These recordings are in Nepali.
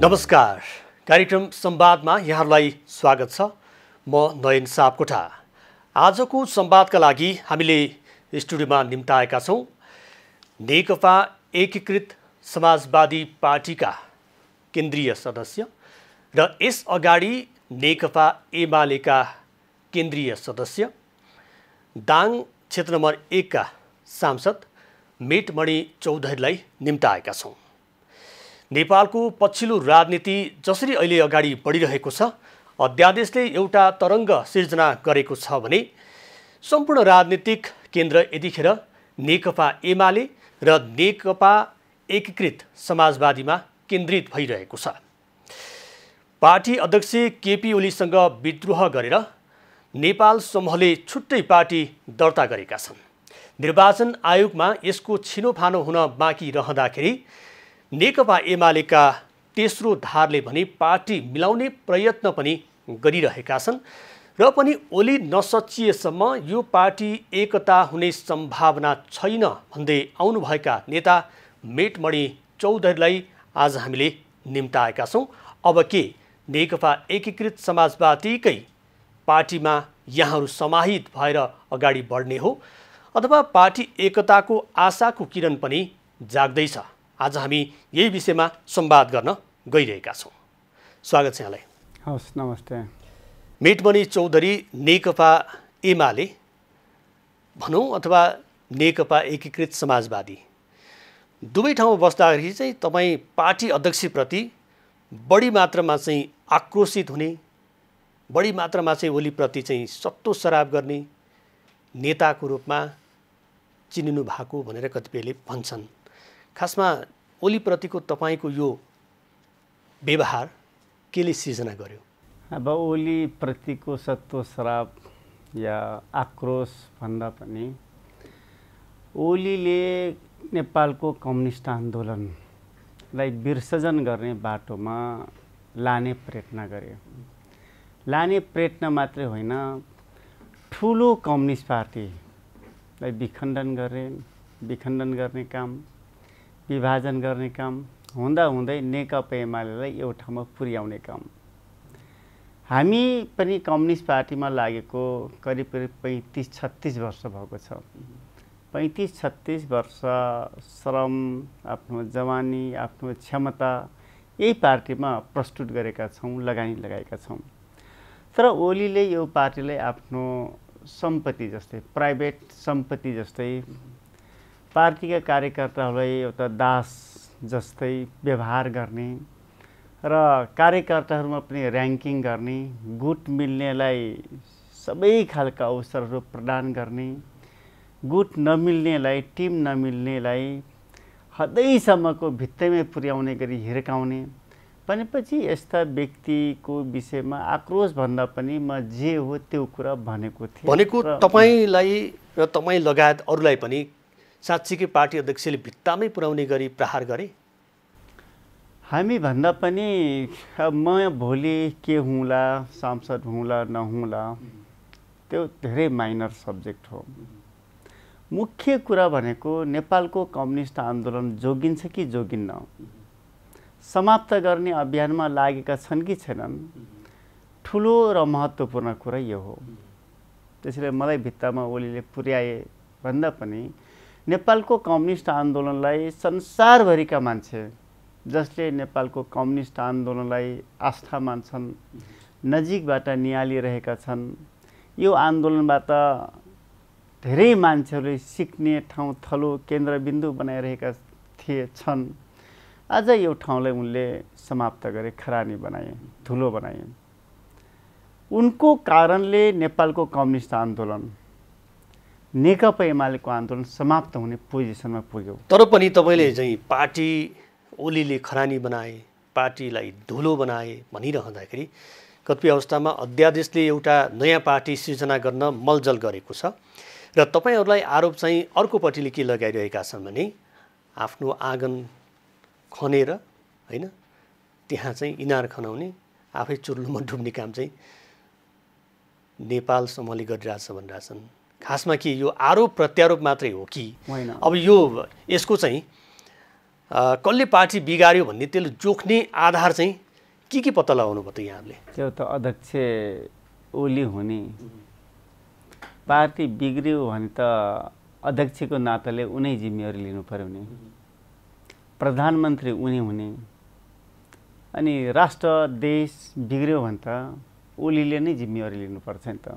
नमस्कार, कार्यक्रम संवादमा यहाँहरूलाई स्वागत छ। म नयन सापकोटा। आजको संवादका लागि हामीले स्टुडियोमा निम्ताएका छौँ नेकपा एकीकृत समाजवादी पार्टीका केन्द्रीय सदस्य र यस अगाडि नेकपा एमालेका केन्द्रीय सदस्य, दाङ क्षेत्र नम्बर 1 का सांसद मेटमणि चौधरीलाई निम्ताएका छौँ। नेपालको पछिल्लो राजनीति जसरी अहिले अगाडि बढिरहेको छ, अध्यादेशले एउटा तरङ्ग सिर्जना गरेको छ भने सम्पूर्ण राजनीतिक केन्द्र यतिखेर नेकपा एमाले र नेकपा एकीकृत समाजवादीमा केन्द्रित भइरहेको छ। पार्टी अध्यक्ष केपी ओलीसँग विद्रोह गरेर नेपाल समूहले छुट्टै पार्टी दर्ता गरेका छन्। निर्वाचन आयोगमा यसको छिनोफानो हुन बाँकी रहँदाखेरि नेकपा एमालेका तेस्रो धारले भने पार्टी मिलाउने प्रयत्न पनि गरिरहेका छन् र पनि ओली नसचिएसम्म यो पार्टी एकता हुने सम्भावना छैन भन्दै आउनुभएका नेता मेटमणि चौधरीलाई आज हामीले निम्ताएका छौँ। अब के नेकपा एकीकृत समाजवादीकै पार्टीमा यहाँहरू समाहित भएर अगाडि बढ्ने हो अथवा पार्टी एकताको आशाको किरण पनि जाग्दैछ? आज हामी यही विषयमा संवाद गर्न गइरहेका छौँ। स्वागत छ यहाँलाई। हस्, नमस्ते। मेटमणि चौधरी, नेकपा एमाले भनौँ अथवा नेकपा एकीकृत समाजवादी, दुवै ठाउँमा बस्दाखेरि चाहिँ तपाईँ पार्टी अध्यक्षप्रति बढी मात्रामा चाहिँ आक्रोशित हुने, बढी मात्रामा चाहिँ ओलीप्रति चाहिँ सट्टो सराप गर्ने नेताको रूपमा चिनिनु भएको भनेर कतिपयले भन्छन्। खासमा ओलीप्रतिको तपाईँको यो व्यवहार केले सिर्जना गर्यो? अब ओलीप्रतिको सत्तो श्राप या आक्रोश भन्दा पनि ओलीले नेपालको कम्युनिस्ट आन्दोलनलाई विसर्जन गर्ने बाटोमा लाने प्रयत्न गरे। लाने प्रयत्न मात्रै होइन, ठुलो कम्युनिस्ट पार्टीलाई विखण्डन गर्ने काम, विभाजन गर्ने काम हुँदा हुँदै नेकपा एमालेलाई एउटा ठाउँमा पुर्याउने काम। हामी पनि कम्युनिस्ट पार्टीमा लागेको करिब 35-36 वर्ष भएको छ। 35-36 वर्ष श्रम, आफ्नो जवानी, आफ्नो क्षमता यही पार्टीमा प्रस्तुत गरेका छौँ, लगानी लगाएका छौँ। तर ओलीले यो पार्टीलाई आफ्नो सम्पत्ति जस्तै, प्राइभेट सम्पत्ति जस्तै, पार्टीका कार्यकर्ताहरूलाई एउटा दास जस्तै व्यवहार गर्ने र कार्यकर्ताहरूमा पनि र्याङ्किङ गर्ने, गुट मिल्नेलाई सबै खालका अवसरहरू प्रदान गर्ने, गुट नमिल्नेलाई, टिम नमिल्नेलाई हदैसम्मको भित्तैमै पुर्याउने गरी हिर्काउने भनेपछि यस्ता व्यक्तिको विषयमा आक्रोश भन्दा पनि म जे हो त्यो कुरा भनेको थिएँ। भनेको तपाईँलाई र तपाईँ लगायत अरूलाई पनि साँच्चीकै पार्टी अध्यक्षले भित्तामै पुर्याउने गरी प्रहार गरे? हामी भन्दा पनि म भोलि के हुँला, सांसद हुँला नहुँला, त्यो धेरै माइनर सब्जेक्ट हो। मुख्य कुरा भनेको नेपालको कम्युनिस्ट आन्दोलन जोगिन्छ कि जोगिन्न, समाप्त गर्ने अभियानमा लागेका छन् कि छैनन्, ठुलो र महत्त्वपूर्ण कुरा यो हो। त्यसैले मलाई भित्तामा ओलीले पुर्याए भन्दा पनि नेपालको कम्युनिस्ट आन्दोलनलाई संसारभरिका मान्छे जसले नेपालको कम्युनिस्ट आन्दोलनलाई आस्था मान्छन्, नजिकबाट निहालिरहेका छन्, यो आन्दोलनबाट धेरै मान्छेहरूले सिक्ने ठाउँ, थलो, केन्द्रबिन्दु बनाइरहेका छन्। आज यो ठाउँलाई उनले समाप्त गरे, खरानी बनाए, धुलो बनाए। उनको कारणले नेपालको कम्युनिस्ट आन्दोलन, नेकपा एमालेको आन्दोलन समाप्त हुने पोजिसनमा पुग्यो। तर पनि तपाईँले चाहिँ पार्टी ओलीले खरानी बनाए, पार्टीलाई धुलो बनाए भनिरहँदाखेरि कतिपय अवस्थामा अध्यादेशले एउटा नयाँ पार्टी सिर्जना गर्न मलजल गरेको छ र तपाईँहरूलाई आरोप चाहिँ अर्कोपट्टिले के लगाइरहेका छन् भने आफ्नो आँगन खनेर होइन, त्यहाँ चाहिँ इनार खनाउने, आफै चुर्लुमा डुब्ने काम चाहिँ नेपाल समूहले गरिरहेछ भनिरहेछन्। खासमा के यो आरोप प्रत्यारोप मात्रै हो कि अब यो यसको चाहिँ कसले पार्टी बिगार्यो भन्ने त्यसले जोख्ने आधार चाहिँ के पत्ता लगाउनु भयो त यहाँले? त्यो त अध्यक्ष ओली हुने, पार्टी बिग्रियो भने त अध्यक्षको नाताले उनै जिम्मेवारी लिनु पर्यो नि, प्रधानमन्त्री उनी हुने, अनि राष्ट्र देश बिग्रियो भने त ओलीले नै जिम्मेवारी लिनुपर्छ नि त।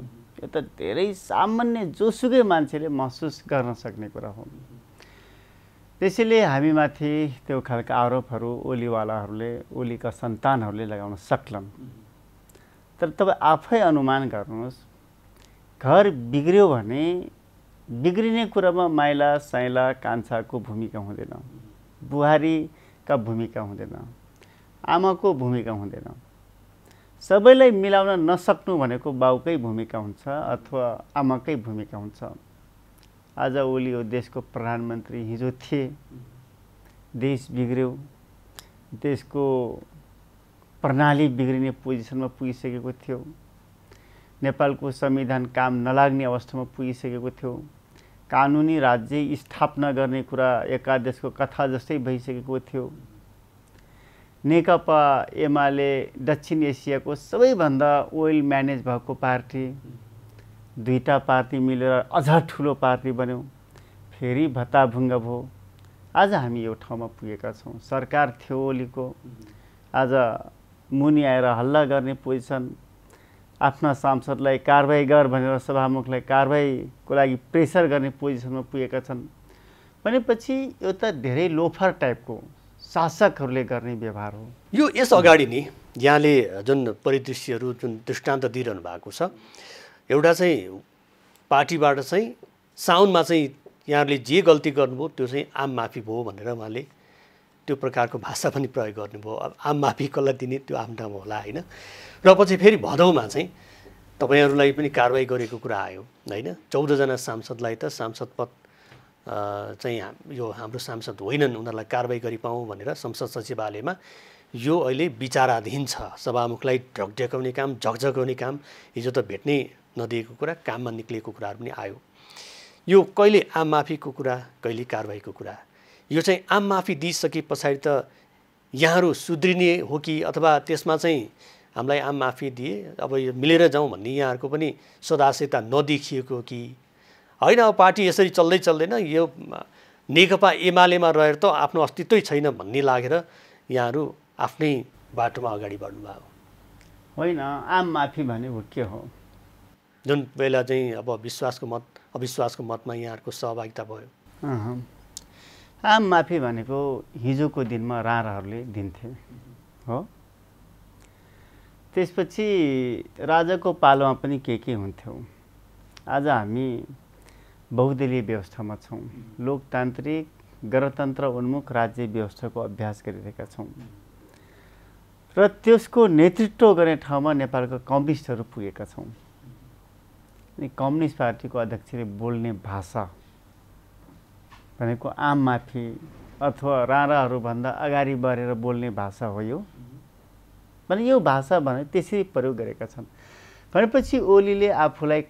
यो त धेरै सामान्य जोसुकै मान्छेले महसुस गर्न सक्ने कुरा हो। त्यसैले हामीमाथि त्यो खालका आरोपहरू ओलीवालाहरूले, ओलीका सन्तानहरूले लगाउन सक्लन्। तर तपाईँ आफै अनुमान गर्नुहोस्, घर बिग्रियो भने बिग्रिने कुरामा माइला साइला कान्छाको भूमिका हुँदैन, बुहारीका भूमिका हुँदैन, आमाको भूमिका हुँदैन। सबैलाई मिलाउन नसक्नु भनेको बाउकै भूमिका हुन्छ अथवा आमाकै भूमिका हुन्छ। आज ओली हो देशको प्रधानमन्त्री, हिजो थिए, देश बिग्रियो, देशको प्रणाली बिग्रिने पोजिसनमा पुगिसकेको थियो, नेपालको संविधान काम नलाग्ने अवस्थामा पुगिसकेको थियो, कानुनी राज्य स्थापना गर्ने कुरा एकादेशको कथा जस्तै भइसकेको थियो। नेकपा एमाले दक्षिण एसियाको सबैभन्दा वेल म्यानेज भएको पार्टी, दुईटा पार्टी मिलेर अझ ठुलो पार्टी बन्यो, फेरि भत्ताभुङ्ग भयो। आज हामी यो ठाउँमा पुगेका छौँ। सरकार थियो ओलीको, आज मुनि आएर हल्ला गर्ने पोजिसन, आफ्ना सांसदलाई कारबाही गर भनेर सभामुखलाई कारबाहीको लागि प्रेसर गर्ने पोजिसनमा पुगेका छन् भनेपछि यो त धेरै लोफर टाइपको शासकहरूले गर्ने व्यवहार हो। यो यस अगाडि नि यहाँले जुन परिदृश्यहरू, जुन दृष्टान्त दिइरहनु भएको छ, एउटा चाहिँ पार्टीबाट चाहिँ साउनमा चाहिँ यहाँहरूले जे गल्ती गर्नुभयो त्यो चाहिँ आम माफी भयो भनेर उहाँले त्यो प्रकारको भाषा पनि प्रयोग गर्नुभयो। अब आम माफी कसलाई दिने त्यो आफ्नो ठाउँमा होला होइन। र पछि फेरि भदौमा चाहिँ तपाईँहरूलाई पनि कारवाही गरेको कुरा आयो होइन। 14 जना सांसदलाई त सांसद पद चाहिँ यो हाम्रो सांसद होइनन्, उनीहरूलाई कारवाही गरिपाउँ भनेर संसद सचिवालयमा यो अहिले विचाराधीन छ। सभामुखलाई ढकढकाउने काम, झकझकाउने काम, हिजो त भेट्नै नदिएको कुरा, काममा निक्लिएको कुराहरू पनि आयो। यो कहिले आम माफीको कुरा, कहिले कारवाहीको कुरा। यो चाहिँ आम माफी दिइसके पछाडि त यहाँहरू सुध्रिने हो कि अथवा त्यसमा चाहिँ हामीलाई आम माफी दिए अब यो मिलेर जाउँ भन्ने यहाँहरूको पनि सदास्यता नदेखिएको कि होइन, अब पार्टी यसरी चल्दै चल्दैन, यो नेकपा एमालेमा रहेर त आफ्नो अस्तित्वै छैन भन्ने लागेर यहाँहरू आफ्नै बाटोमा अगाडि बढ्नुभयो? होइन, आम माफी भनेको के हो? जुन बेला चाहिँ अब विश्वासको मत अविश्वासको मतमा यहाँहरूको सहभागिता भयो। आम माफी भनेको हिजोको दिनमा राणाहरूले दिन्थे हो। त्यसपछि राजाको पालोमा पनि के हुन्थ्यो। आज हामी बहुदलीय व्यवस्थामा छौँ, लोकतान्त्रिक गणतन्त्र उन्मुख राज्य व्यवस्थाको अभ्यास गरिरहेका छौँ र त्यसको नेतृत्व गर्ने ठाउँमा नेपालका कम्युनिस्टहरू पुगेका छौँ। अनि कम्युनिस्ट पार्टीको अध्यक्षले बोल्ने भाषा भनेको आम माफी अथवा राणाहरूभन्दा अगाडि बढेर बोल्ने भाषा हो यो भने यो भाषा भने त्यसरी प्रयोग गरेका छन् भनेपछि ओलीले आफूलाई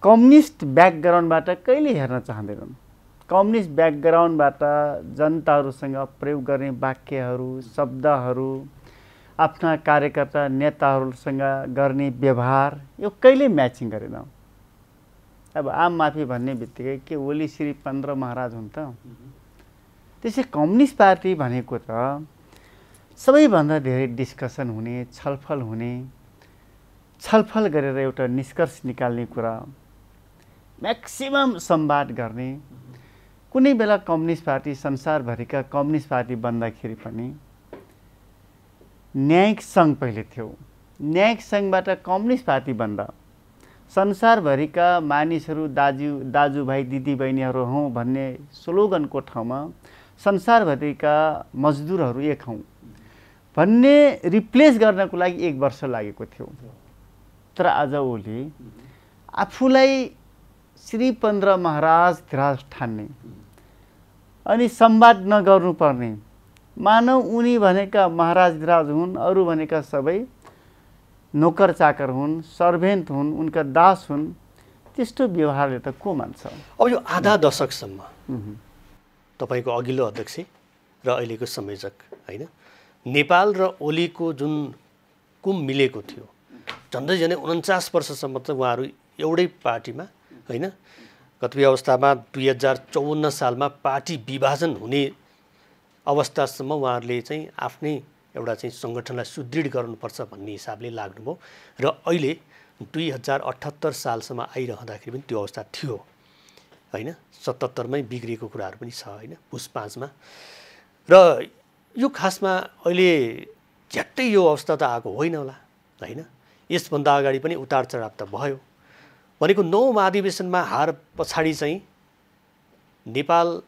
कम्युनिस्ट ब्याकग्राउन्डबाट कहिले हेर्न चाहँदैनन्। कम्युनिस्ट ब्याकग्राउन्डबाट जनताहरूसँग प्रयोग गर्ने वाक्यहरू, शब्दहरू, आफ्ना कार्यकर्ता नेताहरूसँग गर्ने व्यवहार यो कहिले म्याचिङ गरेन। अब आम माफी भन्ने बित्तिकै के ओली श्री 15 महाराज हुन् त? त्यसै कम्युनिस्ट पार्टी भनेको त सबैभन्दा धेरै डिस्कसन हुने, छलफल गरेर एउटा निष्कर्ष निकाल्ने कुरा, म्याक्सिमम संवाद गर्ने। कुनै बेला कम्युनिस्ट पार्टी, संसारभरिका कम्युनिस्ट पार्टी बन्दाखेरि पनि न्यायिक सङ्घ पहिले थियो। न्यायिक सङ्घबाट कम्युनिस्ट पार्टी बन्दा संसारभरिका मानिसहरू दाजुभाइ दिदीबहिनीहरू हौँ भन्ने स्लोगनको ठाउँमा संसारभरिका मजदुरहरू एक हौँ भन्ने रिप्लेस गर्नको लागि 1 वर्ष लागेको थियो। तर आज ओली आफूलाई श्री 15 महाराज धिराज ठान्ने अनि संवाद नगर्नुपर्ने, मानव उनी भनेका महाराज धिराज हुन्, अरू भनेका सबै नोकर चाकर हुन्, सर्भेन्ट हुन्, उनका दास हुन्, त्यस्तो व्यवहारले त को मान्छ? अब यो आधा दशकसम्म तपाईँको अघिल्लो अध्यक्ष र अहिलेको संयोजक होइन, नेपाल र ओलीको जुन कुम मिलेको थियो झन्डै 49 वर्षसम्म त उहाँहरू एउटै पार्टीमा होइन, कतिपय अवस्थामा 2054 सालमा पार्टी विभाजन हुने अवस्थासम्म उहाँहरूले चाहिँ आफ्नै एउटा चाहिँ सङ्गठनलाई सुदृढ गर्नुपर्छ भन्ने हिसाबले लाग्नुभयो र अहिले 2078 सालसम्म आइरहँदाखेरि पनि त्यो अवस्था थियो होइन। 77मै बिग्रिएको कुराहरू पनि छ होइन, पुस 5 मा। र यो खासमा अहिले झ्याट्टै यो अवस्था त आएको होइन होला होइन, यसभन्दा अगाडि पनि उतार चढाव त भयो भनेको 9 महाधिवेशनमा हार पछाडि चाहिँ नेपाल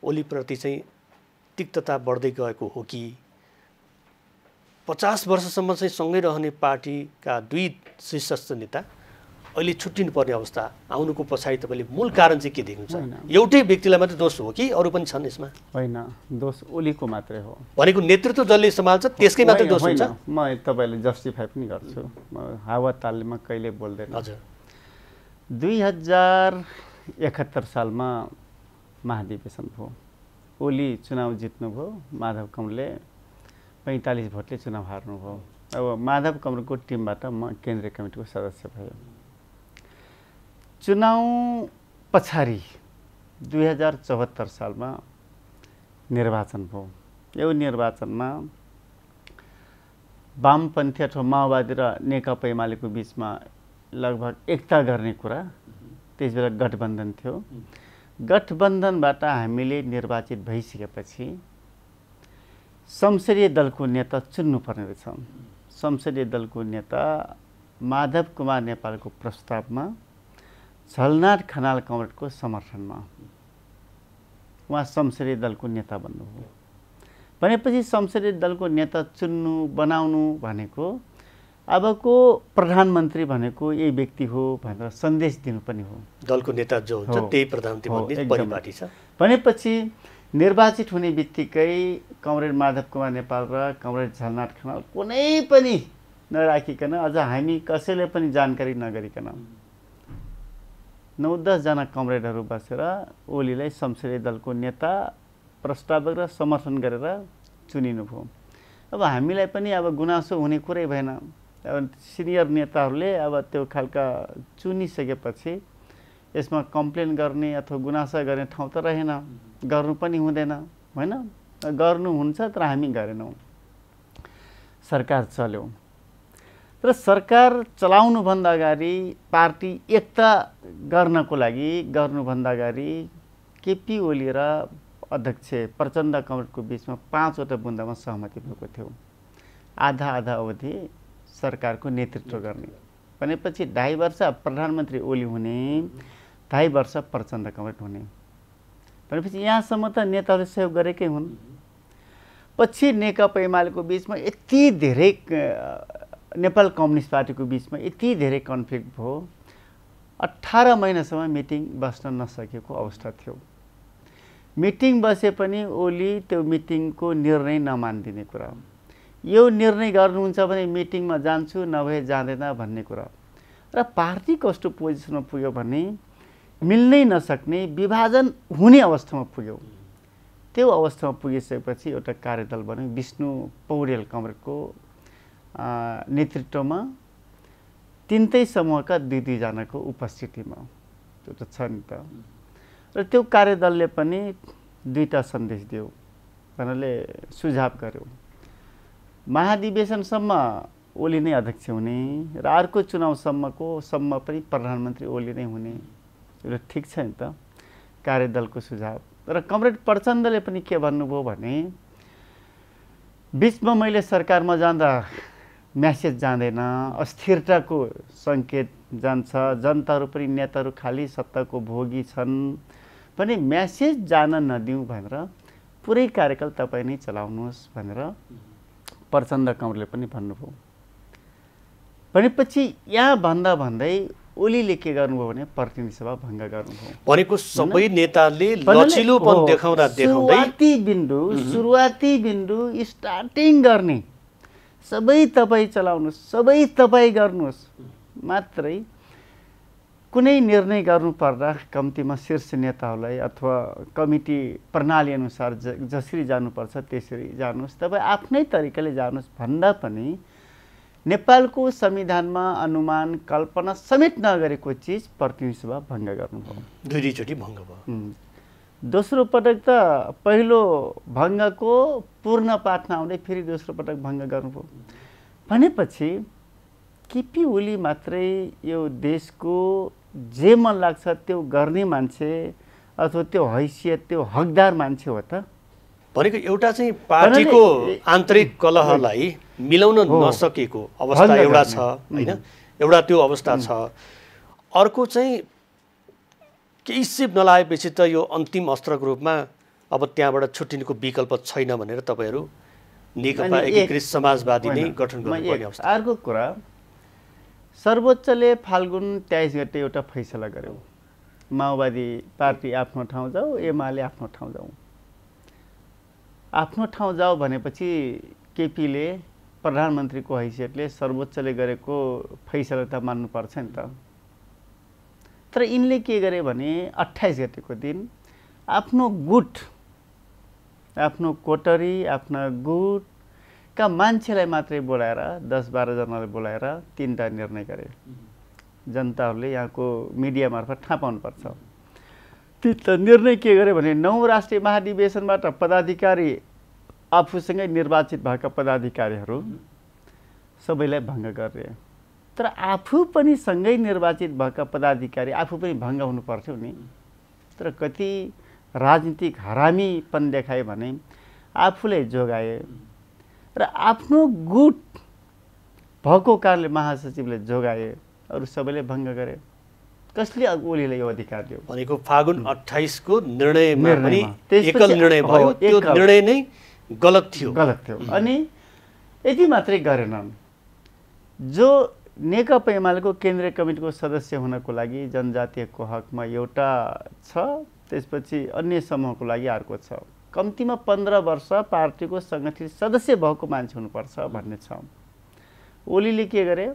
ओलीप्रति चाहिँ तिक्तता बढ्दै गएको हो कि 50 वर्षसम्म चाहिँ सँगै रहने पार्टीका दुई शीर्षस्थ नेता अहिले छुट्टिनु पर्ने अवस्था आउनुको पछाडि तपाईँले मूल कारण चाहिँ के देख्नुहुन्छ? एउटै व्यक्तिलाई मात्रै दोष हो कि अरू पनि छन् यसमा? होइन, दोष ओलीको मात्रै हो भनेको नेतृत्व जसले सम्हाल्छ त्यसकै मात्रै दोष हुन्छ? म तपाईँले जस्टिफाई पनि गर्छु, म हावा तालमा कहिले बोल्दैन। हजुर, 2071 सालमा महाधिवेशन भयो, ओली चुनाव जित्नुभयो, माधव कमलले 45 भोटले चुनाव हार्नुभयो। अब माधव कमलको टिमबाट म केन्द्रीय कमिटीको सदस्य भएँ। चुनाव पछाडि 2074 सालमा निर्वाचन भयो। यो निर्वाचनमा वामपन्थी अथवा माओवादी र नेकपा एमालेको बिचमा लगभग एकता गर्ने कुरा, त्यसबेला गठबन्धन थियो। गठबन्धनबाट हामीले निर्वाचित भइसकेपछि संसदीय दलको नेता चुन्नुपर्ने रहेछ। संसदीय दलको नेता माधव कुमार नेपालको प्रस्तावमा झलनाथ खनाल कमरेडको समर्थनमा उहाँ संसदीय दलको नेता बन्नुभयो। भनेपछि संसदीय दलको नेता चुन्नु बनाउनु भनेको अबको प्रधानमन्त्री भनेको यही व्यक्ति हो भनेर सन्देश दिनु पनि हो। दलको नेता जो हुन्छ त्यही प्रधानमन्त्री बन्ने परिपाटी छ। भनेपछि निर्वाचित हुने बित्तिकै कमरेड माधव कुमार नेपाल र कमरेड झलनाथ खनाल कुनै पनि नराखिकन, अझ हामी कसैले पनि जानकारी नगरिकन 9-10 जना कमरेडहरू बसेर ओलीलाई संसदीय दलको नेता प्रस्तावक र समर्थन गरेर चुनिनुभयो। अब हामीलाई पनि अब गुनासो हुने कुरै भएन। अब सिनियर नेताहरूले अब त्यो खालका चुनिसकेपछि यसमा कम्प्लेन गर्ने अथवा गुनासा गर्ने ठाउँ त रहेन, गर्नु पनि हुँदैन होइन। गर्नु हुन्छ तर हामी गरेनौँ। सरकार चल्यो। तर सरकार चलाउनुभन्दा अगाडि पार्टी एकता गर्नको लागि गर्नुभन्दा अगाडि केपी ओली र अध्यक्ष प्रचण्ड कमरेडको बिचमा 5 वटा बुन्दामा सहमति भएको थियो। आधा अवधि सरकारको नेतृत्व गर्ने भनेपछि 2.5 वर्ष प्रधानमन्त्री ओली हुने, 2.5 वर्ष प्रचण्ड कमरेड हुने भनेपछि यहाँसम्म त नेताहरूले सहयोग गरेकै हुन्। पछि नेकपा एमालेको बिचमा यति धेरै, नेपाल कम्युनिस्ट पार्टीको बिचमा यति धेरै कन्फ्लिक्ट भयो, 18 महिनासम्म मिटिङ बस्न नसकेको अवस्था थियो। मिटिङ बसे पनि ओली त्यो मिटिङको निर्णय नमानिदिने कुरा, यो निर्णय गर्नुहुन्छ भने मिटिङमा जान्छु नभए जाँदैन भन्ने कुरा, र पार्टी कस्तो पोजिसनमा पुग्यो भने मिल्नै नसक्ने, विभाजन हुने अवस्थामा पुग्यो। त्यो अवस्थामा पुगिसकेपछि एउटा कार्यदल बन्यो विष्णु पौडेल कमरेडको नेतृत्वमा, तिनटै समूहका 2-2 जनाको उपस्थितिमा। त्यो त छ नि त। र त्यो कार्यदलले पनि 2टा सन्देश दियो, भन्नाले सुझाव गर्यो। महाधिवेशनसम्म ओली नै अध्यक्ष हुने र अर्को चुनावसम्म पनि प्रधानमन्त्री ओली नै हुने। यो ठिक छ नि त कार्यदलको सुझाव। र कमरेड प्रचण्डले पनि के भन्नुभयो भने बिचमा मैले सरकारमा जाँदा म्यासेज जाँदैन, अस्थिरताको सङ्केत जान्छ, जनताहरू पनि नेताहरू खाली सत्ताको भोगी छन् भने म्यासेज जान नदिउँ भनेर पुरै कार्यकाल तपाईँ नै चलाउनुहोस् भनेर प्रचण्ड कमरेडले पनि भन्नुभयो। भनेपछि यहाँ भन्दै ओलीले के गर्नुभयो भने प्रतिनिधि सभा भङ्ग गर्नुभयो। भनेको सबै नेताले लचिलोपन सुरुवाती बिन्दु स्टार्टिङ गर्ने, सबै तपाईँ चलाउनुहोस्, सबै तपाईँ गर्नुहोस् मात्रै कुनै निर्णय गर्नुपर्दा कम्तीमा शीर्ष नेताहरूलाई अथवा कमिटी प्रणाली अनुसार जसरी जानुपर्छ त्यसरी जानुहोस्, तपाईँ आफ्नै तरिकाले जानुहोस् भन्दा पनि नेपालको संविधानमा अनुमान कल्पना समेत नगरेको चिज प्रतिनिधि सभा भङ्ग गर्नुभयो। दुईचोटि भङ्ग भयो। दोस्रो पटक त पहिलो भङ्गको पूर्ण पाठमा आउँदै फेरि दोस्रो पटक भङ्ग गर्नुभयो भनेपछि केपी ओली मात्रै यो देशको जे मन लाग्छ त्यो गर्ने मान्छे अथवा त्यो हैसियत त्यो हकदार मान्छे हो त? भनेको एउटा चाहिँ पार्टीको आन्तरिक कलहलाई मिलाउन नसकेको अवस्था एउटा छ हैन, एउटा त्यो अवस्था छ। अर्को चाहिँ केही सिप नलाएपछि त यो अन्तिम अस्त्रको रूपमा अब त्यहाँबाट छुट्टिनुको विकल्प छैन भनेर तपाईहरू नेकपा एकीकृत समाजवादी नै गठन गर्नुपर्ने अवस्था। अर्को कुरा, सर्वोच्चले फाल्गुन 23 गते एउटा फैसला गर्यो, माओवादी पार्टी आफ्नो ठाउँ जाऊ, एमाले आफ्नो ठाउँ जाऊ। आफ्नो ठाउँ जाऊ भनेपछि केपीले प्रधानमन्त्रीको हैसियतले सर्वोच्चले गरेको फैसला त मान्नुपर्छ नि त। तर यिनले के गरे भने 28 गतेको दिन आफ्नो गुट, आफ्नो कोटरी, आफ्ना गुटका मान्छेलाई मात्रै बोलाएर 10-12 जनालाई बोलाएर 3टा निर्णय गरे। जनताहरूले यहाँको मिडिया मार्फत थाहा पाउनुपर्छ। त्यो निर्णय के गरे भने 9 राष्ट्रिय महाधिवेशनबाट पदाधिकारी आफूसँगै निर्वाचित भएका पदाधिकारीहरू सबैलाई भङ्ग गरे। तर आफू पनि सँगै निर्वाचित भएका पदाधिकारी आफू पनि भङ्ग हुनुपर्थ्यो नि। तर कति राजनीतिक हरामीपन देखाए भने आफूलाई जोगाए र आफ्नो गुट भएको कारणले महासचिवले जोगाए, अरू सबैले भङ्ग गरे। कसले ओलीलाई यो अधिकार दियो? भनेको फागुन 28 को निर्णयमा पनि एकल निर्णय भयो, त्यो निर्णय नै गलत थियो। अनि यति मात्रै गरेनन्, जो नेकपा एमालेको केन्द्रीय कमिटीको सदस्य हुनको लागि जनजातीयको हकमा एउटा छ, त्यसपछि अन्य समूहको लागि अर्को छ। कम्तीमा 15 वर्ष पार्टीको सङ्गठित सदस्य भएको मान्छे हुनुपर्छ भन्ने छ। ओलीले के गरे?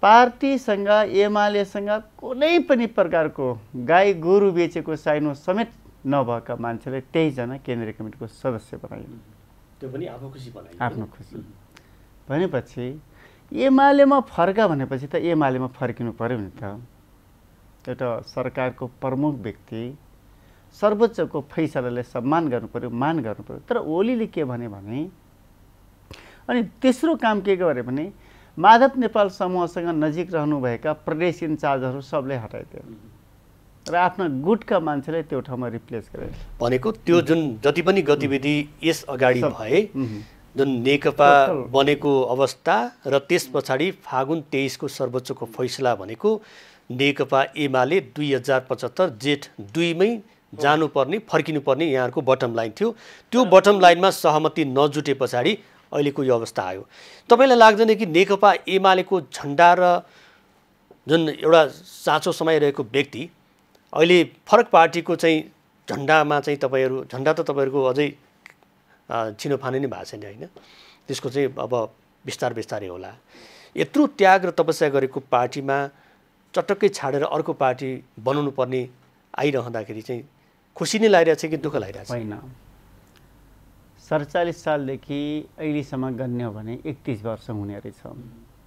पार्टीसँग एमालेसँग कुनै पनि प्रकारको गाई गोरु बेचेको साइनो समेत नभएका मान्छेलाई 23 जना केन्द्रीय कमिटीको सदस्य बनाइयो। त्यो पनि आफ्नो खुसी बनाइयो। आफ्नो खुसी भनेपछि एमालेमा फर्का भनेपछि त एमालेमा फर्किनु पर्यो नि त। एउटा सरकारको प्रमुख व्यक्ति सर्वोच्चको फैसलालाई सम्मान गर्नु पर्यो, मान गर्नु पर्यो। तर ओलीले के भने अनि तेस्रो काम के गरे भने माधव नेपाल समूहसँग नजिक रहनुभएका प्रदेश इन्चार्जहरू सबले हटाइदियो र आफ्ना गुटका मान्छेलाई त्यो ठाउँमा रिप्लेस गरे। भनेको त्यो जुन जति पनि गतिविधि यस अगाडि भए, जुन नेकपा बनेको अवस्था र त्यस पछाडि फागुन 23 को सर्वोच्चको फैसला भनेको नेकपा एमाले 2075 जेठ 2 मै जानुपर्ने, फर्किनुपर्ने यहाँहरूको बटम लाइन थियो। त्यो बटम लाइनमा सहमति नजुटे पछाडि अहिलेको यो अवस्था आयो। तपाईलाई लाग्दैन कि नेकपा एमालेको झन्डा र जुन एउटा साँचो समाइरहेको व्यक्ति अहिले फरक पार्टीको चाहिँ झन्डामा चाहिँ तपाईहरू, झन्डा त तपाईहरूको अझै छिनोफानो नै भएको छैन होइन, त्यसको चाहिँ अब बिस्तारै होला। यत्रो त्याग र तपस्या गरेको पार्टीमा चटक्कै छाडेर अर्को पार्टी बनाउनु पर्ने आइरहँदाखेरि चाहिँ खुसी नै लागिरहेछ कि दुःख लागिरहेछ? होइन, 47 सालदेखि अहिलेसम्म गन्ने हो भने 31 वर्ष हुने रहेछ।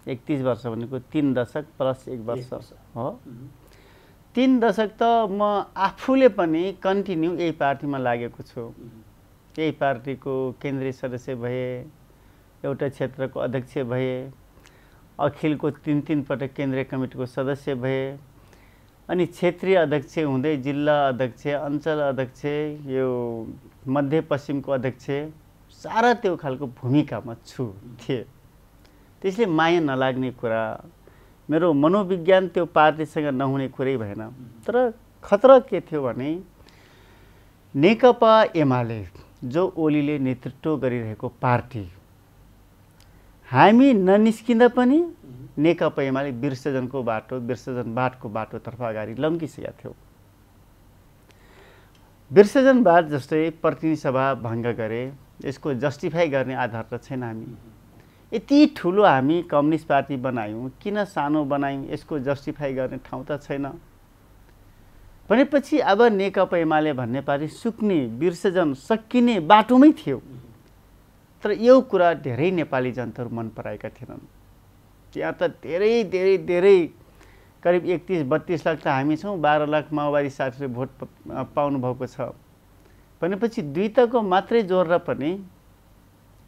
31 वर्ष भनेको 3 दशक प्लस 1 वर्ष हो। 3 दशक त म आफूले पनि कन्टिन्यू यही पार्टीमा लागेको छु। यही पार्टीको केन्द्रीय सदस्य भए, एउटा क्षेत्रको अध्यक्ष भए, अखिलको 3 पटक केन्द्रीय कमिटीको सदस्य भए, अनि क्षेत्रीय अध्यक्ष हुँदै जिल्ला अध्यक्ष, अञ्चल अध्यक्ष, यो मध्यपश्चिमको अध्यक्ष, सारा त्यो खालको भूमिकामा थिए। त्यसले माया नलाग्ने कुरा, मेरो मनोविज्ञान त्यो पार्टीसँग नहुने कुरै भएन। तर खतरा के थियो भने नेकपा एमाले जो ओलीले नेतृत्व गरिरहेको पार्टी, हामी ननिस्किँदा पनि नेकपा एमाले विसर्जनको बाटोतर्फ अगाडि लम्किसकेका थियौँ। विसर्जनवाद जस्तै प्रतिनिधि सभा भङ्ग गरे, यसको जस्टिफाई गर्ने आधार त छैन। हामी यति ठुलो हामी कम्युनिस्ट पार्टी बनायौँ, किन सानो बनायौँ, यसको जस्टिफाई गर्ने ठाउँ त छैन भनेपछि अब नेकपा एमाले भन्ने पार्टी सुक्ने, विसर्जन सकिने बाटोमै थियो। तर यो कुरा धेरै नेपाली जनताहरू मन पराएका थिएनन्। त्यहाँ त धेरै धेरै धेरै करिब 31-32 लाख त हामी छौँ, 12 लाख माओवादी साथीहरूले भोट पाउनु भएको छ भनेपछि दुई तको मात्रै जोडेर पनि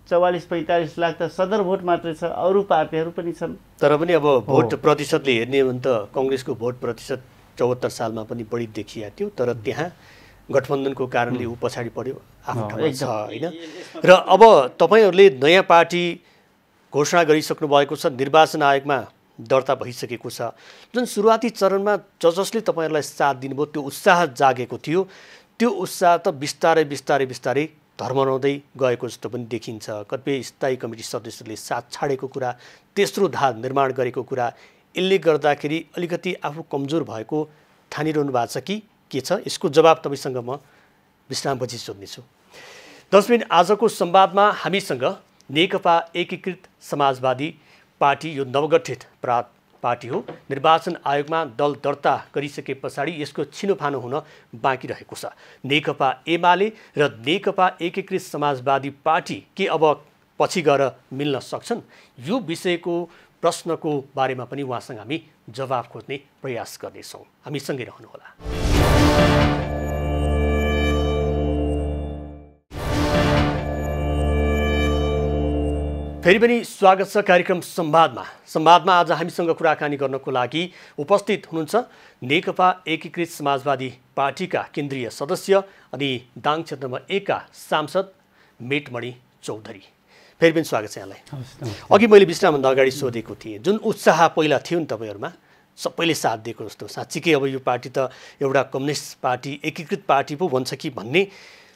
44-45 लाख त सदर भोट मात्रै छ, अरू पार्टीहरू पनि छन्। तर पनि अब भोट प्रतिशतले हेर्ने भने त कङ्ग्रेसको भोट प्रतिशत 74 सालमा पनि बढी देखिया थियो, तर त्यहाँ गठबन्धनको कारणले ऊ पछाडि पर्यो, आफ्नो ठाउँमा छ होइन। र अब तपाईँहरूले नयाँ पार्टी घोषणा गरिसक्नु भएको छ, निर्वाचन आयोगमा दर्ता भइसकेको छ। जुन सुरुवाती चरणमा जसले तपाईँहरूलाई साथ दिनुभयो त्यो उत्साह जागेको थियो, त्यो उत्साह त बिस्तारै बिस्तारै बिस्तारै धर्मराउँदै गएको जस्तो पनि देखिन्छ। कतिपय स्थायी कमिटी सदस्यहरूले साथ छाडेको कुरा, तेस्रो धार निर्माण गरेको कुरा, यसले गर्दाखेरि अलिकति आफू कमजोर भएको ठानिरहनु भएको छ कि के छ? यसको जवाब तपाईँसँग म विश्रामपछि सोध्नेछु। 10 मिनट आजको संवादमा हामीसँग नेकपा एकीकृत समाजवादी पार्टी, यो नवगठित पार्टी हो। निर्वाचन आयोगमा दल दर्ता गरिसके पछाडि यसको छिनोफानो हुन बाँकी रहेको छ। नेकपा एमाले र नेकपा एकीकृत समाजवादी पार्टी के अब पछि गएर मिल्न सक्छन्? यो विषयको प्रश्नको बारेमा पनि उहाँसँग हामी जवाब खोज्ने प्रयास गर्नेछौँ। हामीसँगै रहनुहोला। फेरि पनि स्वागत छ कार्यक्रम संवादमा। संवादमा आज हामीसँग कुराकानी गर्नको लागि उपस्थित हुनुहुन्छ नेकपा एकीकृत समाजवादी पार्टीका केन्द्रीय सदस्य अनि दाङ क्षेत्र नम्बर 1 का सांसद मेटमणि चौधरी। फेरि पनि स्वागत छ यहाँलाई। अघि मैले विश्रामभन्दा अगाडि सोधेको थिएँ, जुन उत्साह पहिला थियो नि तपाईँहरूमा, सबैले साथ दिएको जस्तो, साँच्चीकै अब यो पार्टी त एउटा कम्युनिस्ट पार्टी, एकीकृत पार्टी पो भन्छ कि भन्ने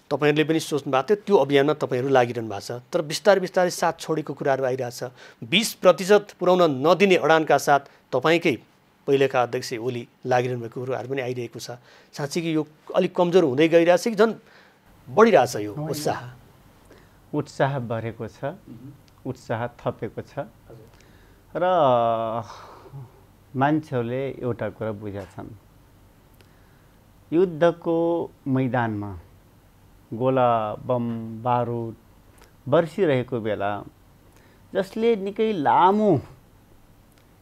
तपाईँहरूले पनि सोच्नु भएको थियो। त्यो अभियानमा तपाईँहरू लागिरहनु भएको छ। तर बिस्तारै बिस्तारै साथ छोडेको कुराहरू आइरहेछ। 20% पुर्याउन नदिने अडानका साथ तपाईँकै पहिलेका अध्यक्ष ओली लागिरहनु भएको कुराहरू पनि आइरहेको छ। साँच्चीकै यो अलिक कमजोर हुँदै गइरहेछ कि झन् बढिरहेछ यो उत्साह? उत्साह बढेको छ, उत्साह थपेको छ र मान्छेहरूले एउटा कुरा बुझेछन्, युद्धको मैदानमा गोला बम बारुद बर्सिरहेको बेला जसले निकै लामो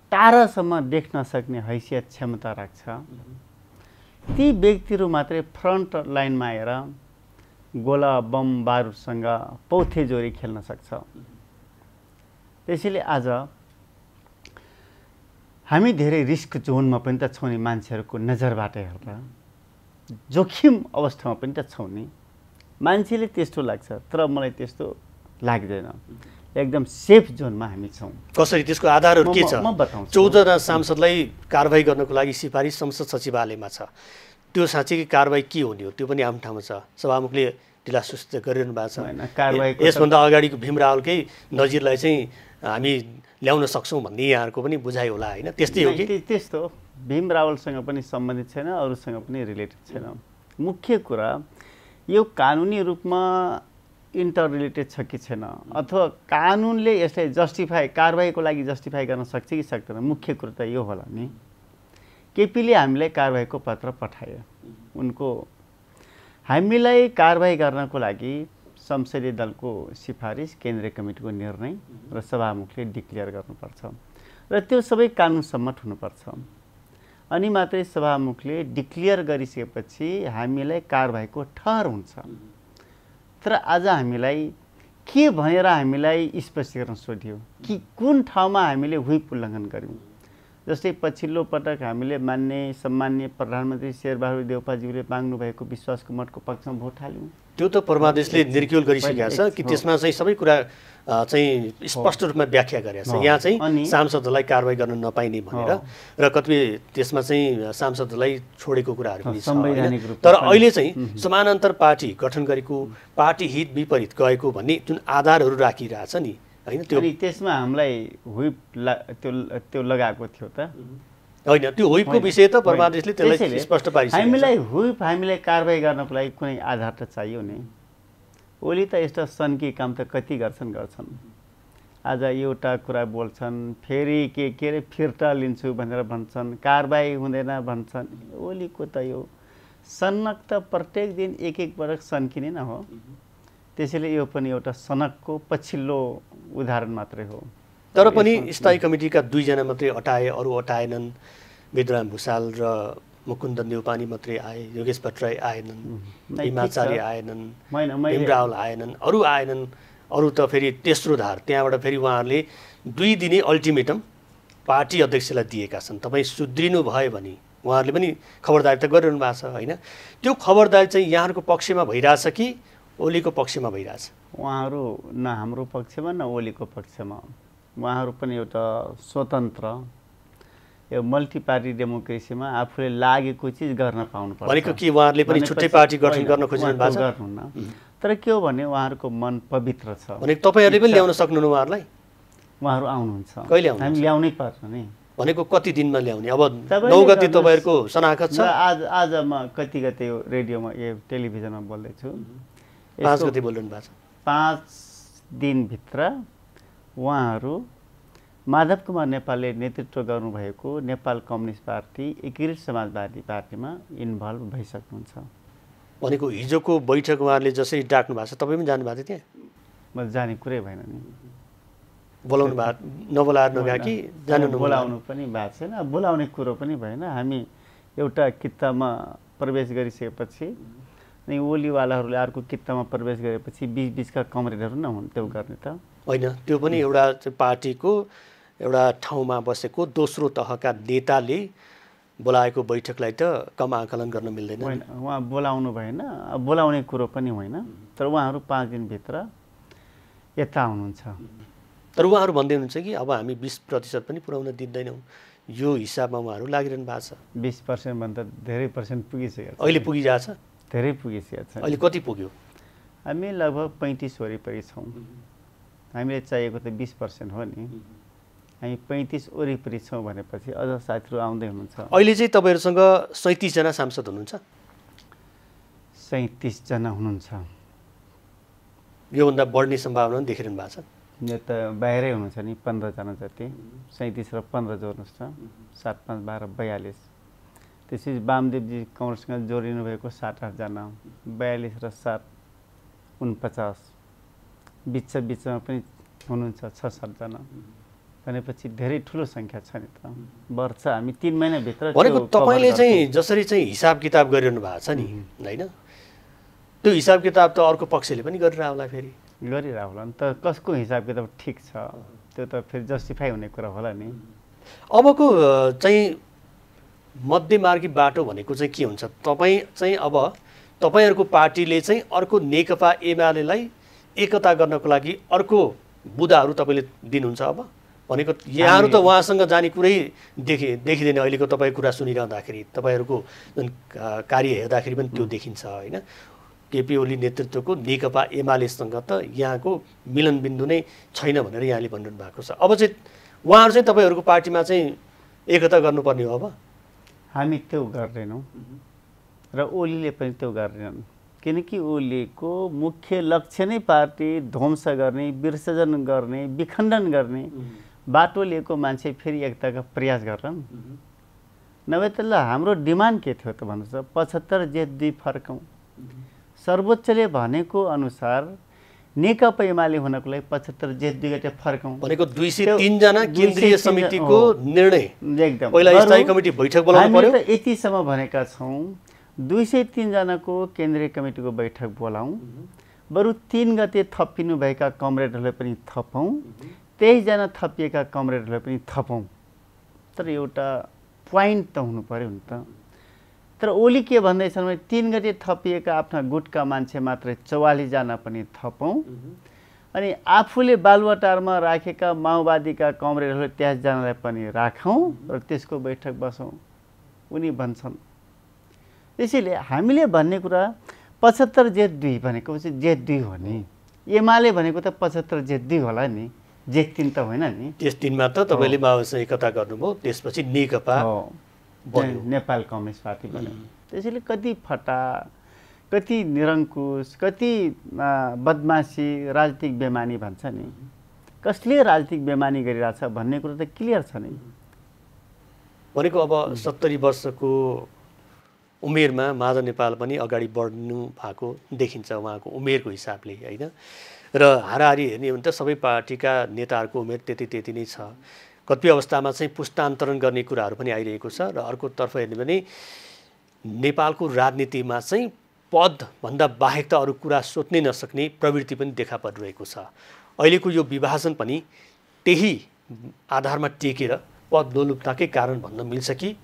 टाढासम्म देख्न सक्ने हैसियत क्षमता राख्छ, ती व्यक्तिहरू मात्रै फ्रन्ट लाइनमा आएर गोला बम बारुदसँग पौथे जोरी खेल्न सक्छ। त्यसैले आज हामी धेरै रिस्क जोनमा पनि त छौँ नि, मान्छेहरूको नजरबाट हेर्दा जोखिम अवस्थामा पनि त छौँ नि। मान्छेले त्यस्तो लाग्छ, तर मलाई त्यस्तो लाग्दैन। एकदम सेफ जोनमा हामी छौँ। कसरी? त्यसको आधारहरू के छ? म बताउँछु। 14 सांसदलाई कारबाही गर्नको लागि सिफारिस संसद सचिवालयमा छ। त्यो साँच्चीकै कारबाही के हुने हो? त्यो पनि आफ्नो ठाउँमा छ। सभामुखले ढिलासुस्त गरिरहनु भएको छ। यसभन्दा अगाडिको भीम रावलकै नजिरलाई चाहिँ हामी ल्याउन सक्छौँ भन्ने यहाँहरूको पनि बुझाइ होला होइन? त्यस्तै हो कि? त्यस्तो भीम रावलसँग पनि सम्बन्धित छैन, अरूसँग पनि रिलेटेड छैन। मुख्य कुरा यो कानुनी रूपमा इन्टर रिलेटेड छ कि छैन, अथवा कानुनले यसलाई जस्टिफाई, कारबाहीको लागि जस्टिफाई गर्न सक्छ कि सक्दैन, मुख्य कुरो त यो होला नि। केपीले हामीलाई कारबाहीको पत्र पठायो। उनको हामीलाई कारबाही गर्नको लागि संसदीय दलको सिफारिस, केन्द्रीय कमिटीको निर्णय र सभामुखले डिक्लेयर गर्नुपर्छ र त्यो सबै कानुन सम्मत हुनुपर्छ। अनि मात्रै सभामुखले डिक्लेयर गरिसकेपछि हामीलाई कारबाहीको ठहर हुन्छ। तर आज हामीलाई के भनेर हामीलाई स्पष्टीकरण सोधियो कि कुन ठाउँमा हामीले व्हिप उल्लङ्घन गर्यौँ? जस्तै पछिल्लो पटक हामीले मान्य सम्मान्य प्रधानमन्त्री शेरबहादुर देउपाज्यूले माग्नु भएको विश्वासको मतको पक्षमा भोट हाल्यौँ। त्यो त परमादेशले निर्क्युल गरिसकेको छ कि त्यसमा चाहिँ सबै कुरा चाहिँ स्पष्ट रूपमा व्याख्या गरेको छ। यहाँ चाहिँ सांसदहरूलाई कारबाही गर्न नपाइने भनेर र कतिपय त्यसमा चाहिँ सांसदहरूलाई छोडेको कुराहरू पनि छ। तर अहिले चाहिँ समानान्तर पार्टी गठन गरेको, पार्टी हित विपरीत गएको भन्ने जुन आधारहरू राखिरहेछ नि होइन? त्यो त्यसमा हामीलाई व्हिप त्यो लगाएको थियो त होइन? त्यो व्हिपको विषय त परमादेशले त्यसलाई स्पष्ट पारिसकेको छ। हामीलाई व्हिप, हामीलाई कारबाही गर्नको लागि कुनै आधार त चाहियो नि। ओली त यस्तो सन्की काम त कति गर्छन्। आज एउटा कुरा बोल्छन्, फेरि के अरे फिर्ता लिन्छु भनेर भन्छन्, कारबाही हुँदैन भन्छन्। ओलीको त यो सनक त प्रत्येक दिन एक पटक सन्किने न हो। त्यसैले यो पनि एउटा सनकको पछिल्लो उदाहरण मात्रै हो। तर पनि स्थायी कमिटीका 2 जना मात्रै अटाए, अरू अटाएनन्। विद्राम भुषाल र मुकुन्द न्यौपाने मात्रै आए, योगेश भट्टराई आएनन्, हिमाचार्य आएनन्, भीम रावल आएनन्, अरू आएनन्। अरू त फेरि तेस्रो धार, त्यहाँबाट फेरि उहाँहरूले 2 दिने अल्टिमेटम पार्टी अध्यक्षलाई दिएका छन्। तपाईँ सुध्रिनु भयो भने उहाँहरूले पनि खबरदारी त गरिरहनु भएको छ होइन? त्यो खबरदारी चाहिँ यहाँहरूको पक्षमा भइरहेछ कि ओलीको पक्षमा भइरहेछ? उहाँहरू न हाम्रो पक्षमा न ओलीको पक्षमा। उहाँहरू पनि एउटा स्वतन्त्र, यो मल्टी पार्टी डेमोक्रेसीमा आफूले लागेको चिज गर्न पाउनुपर्छ। भनेको कि उहाँहरूले पनि छुट्टै पार्टी गठन गर्न खोजिरहनु भएको छ? गर्नुहुन्न, तर के हो भने उहाँहरूको मन पवित्र छ। भनेको तपाईँहरूले पनि ल्याउन सक्नुहुन्न उहाँहरूलाई? उहाँहरू आउनुहुन्छ। कहिले आउनुहुन्छ? हामी ल्याउनै पर्छ नि। भनेको कति दिनमा ल्याउने? अब 9 गते तपाईँहरूको शनाखत छ। आज म कति गते यो रेडियोमा यो टेलिभिजनमा बोल्दैछु, 5 गते बोलिरहनु भएको छ। 5 दिनभित्र उहाँहरू माधव कुमार नेपालले नेतृत्व गर्नुभएको नेपाल कम्युनिस्ट पार्टी, एकीकृत समाजवादी पार्टीमा इन्भल्भ भइसक्नुहुन्छ। भनेको हिजोको बैठक उहाँहरूले जसरी डाक्नु भएको छ, तपाईँ पनि जानु भएको थियो त्यहाँ? म जाने कुरै भएन नि। बोलाउनु भएको, नबोलाएर नगए कि जानु? बोलाउनु पनि भएको छैन, बोलाउने कुरो पनि भएन। हामी एउटा कित्तामा प्रवेश गरिसकेपछि अनि ओलीवालाहरूले अर्को कित्तामा प्रवेश गरेपछि बिचका कमरेडहरू न हुन् त्यो गर्ने त होइन। त्यो पनि एउटा पार्टीको एउटा ठाउँमा बसेको दोस्रो तहका नेताले बोलाएको बैठकलाई त कम आकलन गर्न मिल्दैन। होइन, उहाँ बोलाउनु भएन, बोलाउने कुरो पनि होइन। तर उहाँहरू 5 दिनभित्र यता आउनुहुन्छ। तर उहाँहरू भन्दै हुनुहुन्छ कि अब हामी 20% पनि पुर्याउन दिँदैनौँ, यो हिसाबमा उहाँहरू लागिरहनु भएको छ। 20% भन्दा धेरै पर्सेन्ट पुगिसकेको छ। अहिले पुगिरहेछ? धेरै पुगिसकेको छ। अहिले कति पुग्यो? हामी लगभग 35 वरिपरि छौँ। हामीले चाहिएको त 20% हो नि। हामी 35 वरिपरि छौँ भनेपछि अझ साथीहरू आउँदै हुनुहुन्छ। अहिले चाहिँ तपाईँहरूसँग 37 जना सांसद हुनुहुन्छ? 37 जना हुनुहुन्छ। योभन्दा बढ्ने सम्भावना पनि देखिरहनु भएको छ? यो त बाहिरै हुनुहुन्छ नि, 15 जना जति। 37 र 15 जोड्नुहोस् त, 7, 5, 12, 42। त्यसपछि वामदेवजी कङ्ग्रेससँग जोडिनु भएको 7-8 जना, 42 र 7, 49। बिचमा पनि हुनुहुन्छ 6-7 जना। भनेपछि धेरै ठुलो सङ्ख्या छ नि त। वर्ष हामी 3 महिनाभित्र। भनेको तपाईँले चाहिँ जसरी चाहिँ हिसाब किताब गरिरहनु भएको छ नि होइन, त्यो हिसाब किताब त अर्को पक्षले पनि गरिरह होला, फेरि गरिरह होला नि त। कसको हिसाब किताब ठिक छ त्यो त फेरि जस्टिफाई हुने कुरा होला नि। अबको चाहिँ मध्यमार्गी बाटो भनेको चाहिँ के हुन्छ? तपाईँ चाहिँ अब तपाईँहरूको पार्टीले चाहिँ अर्को नेकपा एमालेलाई एकता गर्नको लागि अर्को बुदाहरू तपाईँले दिनुहुन्छ? अब भनेको यहाँहरू त उहाँसँग जाने कुरै देखिँदैन। अहिलेको तपाईँको कुरा सुनिरहँदाखेरि तपाईँहरूको जुन कार्य हेर्दाखेरि पनि त्यो देखिन्छ होइन। केपी ओली नेतृत्वको नेकपा एमालेसँग त यहाँको मिलनबिन्दु नै छैन भनेर यहाँले भनिरहनु भएको छ। अब चाहिँ उहाँहरू चाहिँ तपाईँहरूको पार्टीमा चाहिँ एकता गर्नुपर्ने हो। अब हामी त्यो गर्दैनौँ र ओलीले पनि त्यो गर्दैनन्। किनकि ओलीको मुख्य लक्ष्य नै पार्टी ध्वंस गर्ने, विसर्जन गर्ने, विखण्डन गर्ने बाटो लिएको मान्छे फेरि एकताका प्रयास गर्छन्। नभए त ल हाम्रो डिमान्ड के थियो त भन्नुहोस् त? 75/2 फर्कौँ। सर्वोच्चले भनेको अनुसार नेकपा एमाले हुनको लागि 75/2 गते फर्कौँ भनेको 203 जना केन्द्रीय समितिको निर्णय। एकदम पहिला स्थायी कमिटी बैठक बोलाउनु पर्यो। हामी त यतिसम्म भनेका छौँ 203 जनाको केन्द्रीय कमिटीको बैठक बोलाउँ, बरु 3 गते थपिनु भएका कमरेडहरूलाई पनि थपौँ, 23 जना थपिएका कमरेडहरूलाई पनि थपौँ। तर एउटा पोइन्ट त हुनु पर्यो नि त। तर ओली के भन्दैछन् भने 3 गते थपिएका आफ्ना गुटका मान्छे मात्रै 44 जना पनि थपौँ, अनि आफूले बालुवाटारमा राखेका माओवादीका कमरेडहरू 23 जनालाई पनि राखौँ र त्यसको बैठक बसौँ उनी भन्छन्। त्यसैले हामीले भन्ने कुरा 75/2 भनेको चाहिँ Z2 हो नि। एमाले भनेको त 75/2 होला नि, Z3 त होइन नि। त्यस दिनमा त तपाईँले माओवादीसँग एकता गर्नुभयो, त्यसपछि नेकपा नेपाल कम्युनिस्ट पार्टी बन्यो। त्यसैले कति फटा, कति निरङ्कुश, कति बदमासी, राजनीतिक बेमानी भन्छ नि, कसले राजनीतिक बेमानी गरिरहेछ भन्ने कुरो त क्लियर छ नि। भनेको अब 70 वर्षको उमेरमा माधव नेपाल पनि अगाडि बढ्नु भएको देखिन्छ उहाँको उमेरको हिसाबले होइन। र हाराहारी हेर्ने हो भने त सबै पार्टीका नेताहरूको उमेर त्यति नै छ। कतिपय अवस्थामा चाहिँ पुस्तान्तरण गर्ने कुराहरू पनि आइरहेको छ। र अर्कोतर्फ हेर्ने भने नेपालको राजनीतिमा चाहिँ पदभन्दा बाहेक त अरू कुरा सोच्नै नसक्ने प्रवृत्ति पनि देखा परिरहेको छ। अहिलेको यो विभाजन पनि त्यही आधारमा टेकेर पद लोलुपताकै कारण भन्न मिल्छ कि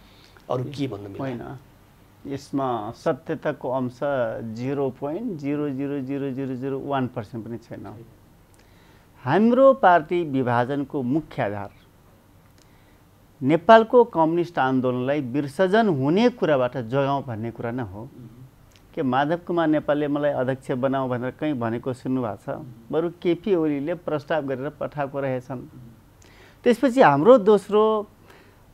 अरू के भन्न मिल्छ? होइन, यसमा सत्यताको अंश 0.00001% पनि छैन। हाम्रो पार्टी विभाजनको मुख्य आधार नेपालको कम्युनिस्ट आन्दोलनलाई विसर्जन हुने कुराबाट जोगाउँ भन्ने कुरा न हो। के माधव कुमार नेपालले मलाई अध्यक्ष बनाऊ भनेर कहीँ भनेको सुन्नुभएको छ? बरु केपी ओलीले प्रस्ताव गरेर पठाएको रहेछन्। त्यसपछि हाम्रो दोस्रो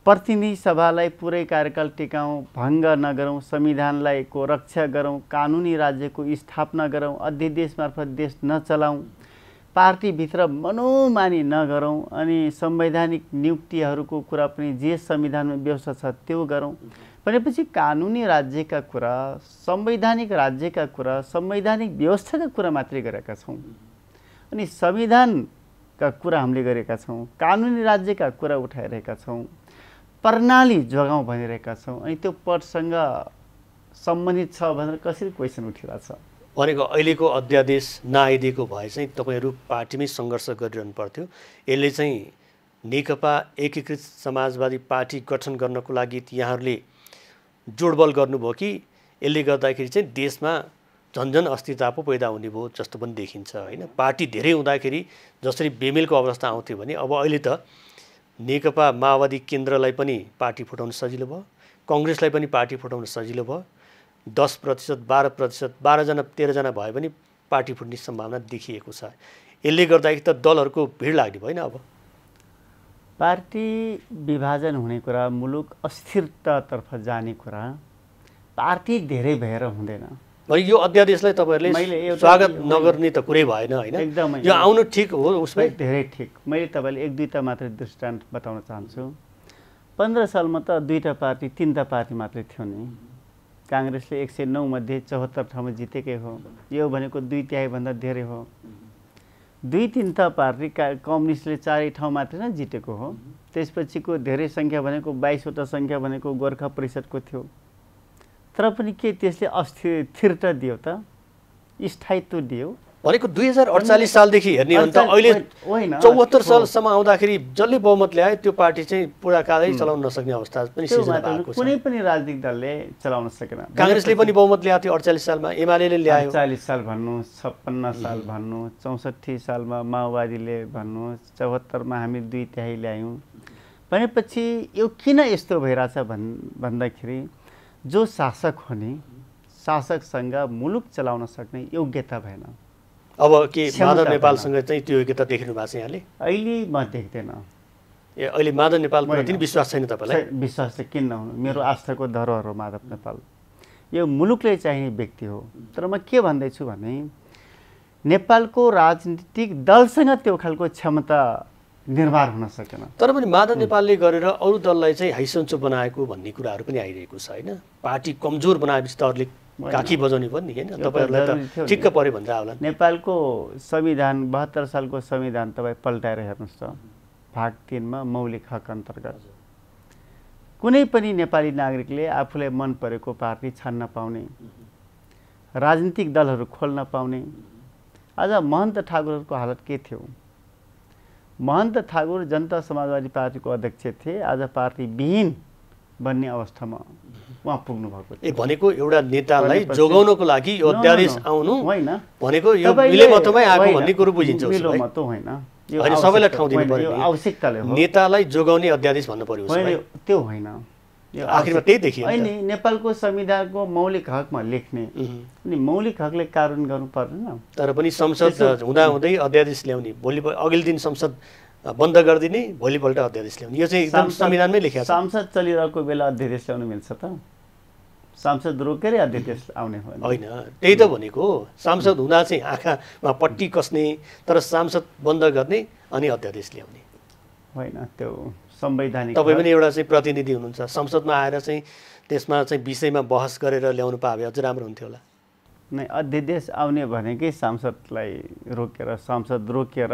प्रतिनिधि सभालाई पुरै कार्यकाल टिकाउँ, भङ्ग नगरौँ, संविधानलाई को रक्षा गरौँ, कानुनी राज्यको स्थापना गरौँ, अध्यादेश मार्फत देश नचलाउँ, पार्टीभित्र मनोमानी नगरौँ, अनि संवैधानिक नियुक्तिहरूको कुरा पनि जे संविधानमा व्यवस्था छ त्यो गरौँ भनेपछि कानुनी राज्यका कुरा, संवैधानिक राज्यका कुरा, संवैधानिक व्यवस्थाका कुरा मात्रै गरेका छौँ। अनि संविधानका कुरा हामीले गरेका छौँ, कानुनी राज्यका कुरा उठाइरहेका छौँ, प्रणाली जोगाउँ भनिरहेका छौँ। अनि त्यो पदसँग सम्बन्धित छ भनेर कसरी क्वेसन उठिरहेछ? भनेको अहिलेको अध्यादेश नआइदिएको भए चाहिँ तपाईँहरू पार्टीमै सङ्घर्ष गरिरहनु पर्थ्यो। यसले चाहिँ नेकपा एकीकृत समाजवादी पार्टी गठन गर्नको लागि यहाँहरूले जोडबल गर्नुभयो कि यसले गर्दाखेरि चाहिँ देशमा झन्झन अस्थिरता पो पैदा हुने भयो जस्तो पनि देखिन्छ होइन। पार्टी धेरै हुँदाखेरि जसरी बेमेलको अवस्था आउँथ्यो भने अब अहिले त नेकपा माओवादी केन्द्रलाई पनि पार्टी फुटाउन सजिलो भयो, कङ्ग्रेसलाई पनि पार्टी फुटाउन सजिलो भयो। 10%, 12%, 12जना 13जना भए पनि पार्टी फुट्ने सम्भावना देखिएको छ। यसले गर्दाखेरि त दलहरूको भिड लाग्ने भएन। अब पार्टी विभाजन हुने कुरा, मुलुक अस्थिरतातर्फ जाने कुरा पार्टी धेरै भएर हुँदैन। यो अध्यादेशलाई तपाईँहरूले स्वागत नगर्ने त कुरै भएन होइन। एकदमै यो आउनु ठिक हो उसमै धेरै ठिक। मैले तपाईँले एक दुईवटा मात्रै दृष्टान्त बताउन चाहन्छु। 15 सालमा त 2टा पार्टी 3टा पार्टी मात्रै थियो नि। काङ्ग्रेसले 109 मध्ये 74 ठाउँमा जितेकै हो। यो भनेको 2/3 भन्दा धेरै हो। 2-3टा पार्टी कम्युनिस्टले 4 ठाउँ मात्रै न जितेको हो। त्यसपछिको धेरै सङ्ख्या भनेको 22वटा सङ्ख्या भनेको गोर्खा परिषदको थियो। तर पनि के त्यसले अस्थिरता दियो त? स्थायित्व दियो? भनेको 2048 सालदेखि हेर्ने हो भने त अहिले 74 सालसम्म आउँदाखेरि जसले बहुमत ल्यायो त्यो पार्टी चाहिँ पुराकालै चलाउन नसक्ने अवस्था पनि सिर्जना भएको छ। कुनै पनि राजनीतिक दलले चलाउन सकेन। काङ्ग्रेसले पनि बहुमत ल्याएको थियो 48 सालमा, एमाले ल्यायो 40 साल भन्नु, 56 साल भन्नु, 64 सालमा माओवादीले भन्नु, 74मा हामी 2/3 ल्यायौँ भनेपछि यो किन यस्तो भइरहेछ भन्दाखेरि जो शासक हो नि, शासकसँग मुलुक चलाउन सक्ने योग्यता भएन। अब के माधव नेपालसँग चाहिँ त्यो योग्यता देखिनु भएको छ यहाँले? अहिले म देख्दैन। अहिले माधव नेपालप्रति विश्वास छैन तपाईँलाई? विश्वास चाहिँ किन नहुनु, मेरो आस्थाको धरोहर हो माधव नेपाल। यो मुलुकले चाहिने व्यक्ति हो। तर म के भन्दैछु भने नेपालको राजनीतिक दलसँग त्यो खालको क्षमता निर्माण हुन सकेन। तर पनि माधव नेपालले गरेर अरू दललाई चाहिँ हैसन्चो बनाएको भन्ने कुराहरू पनि आइरहेको छ होइन। पार्टी कमजोर बनाएपछि त अरूले काखी बजाउने पनि होइन। तपाईँहरूलाई त ठिक्क पऱ्यो भन्दा होला। नेपालको संविधान 72 सालको संविधान तपाईँ पल्टाएर हेर्नुहोस् त। भाग 3मा मौलिक हक अन्तर्गत कुनै पनि नेपाली नागरिकले आफूलाई मन परेको पार्टी छान्न पाउने, राजनीतिक दलहरू खोल्न पाउने। आज महन्त ठाकुरको हालत के थियो? महन्त ठाकुर जनता समाजवादी पार्टीको अध्यक्ष थिए। आज पार्टी विहीन भन्ने अवस्थामा उहाँ पुग्नु भएको थियो। भनेको एउटा नेतालाई जोगाउनको लागि यो अध्यादेश आउनु होइन भनेको यो मिलेमतोमै आएको भन्ने कुरो बुझिन्छ। मिलेमतो होइन, होइन सबैलाई ठाउँ दिनु पर्यो। आवश्यकताले हो। नेतालाई जोगाउने अध्यादेश भन्नु पर्यो। त्यो होइन, आखिरमा त्यही देखियो। होइन, नेपालको संविधानको मौलिक हकमा लेख्ने अनि मौलिक हकले कारण गर्नु पर्दैन। तर पनि संसद हुँदाहुँदै अध्यादेश ल्याउने, भोलि अघिल्लो दिन संसद बन्द गरिदिने, भोलिपल्ट अध्यादेश ल्याउने, यो चाहिँ एकदम संविधानमै लेखेको छ। संसद चलिरहेको बेला अध्यादेश ल्याउनु मिल्छ त? सांसद रोकेरै अध्यक्ष आउने हो होइन, त्यही त भनेको। सांसद हुँदा चाहिँ आँखामा पट्टी कसने, तर सांसद बन्द गर्ने अनि अध्यादेश ल्याउने होइन। त्यो संवैधानिक तपाईँ पनि एउटा चाहिँ प्रतिनिधि हुनुहुन्छ, संसदमा आएर चाहिँ त्यसमा चाहिँ विषयमा बहस गरेर ल्याउनु पाए अझ राम्रो हुन्थ्यो होला। नै अध्यादेश आउने भनेकै सांसद रोकेर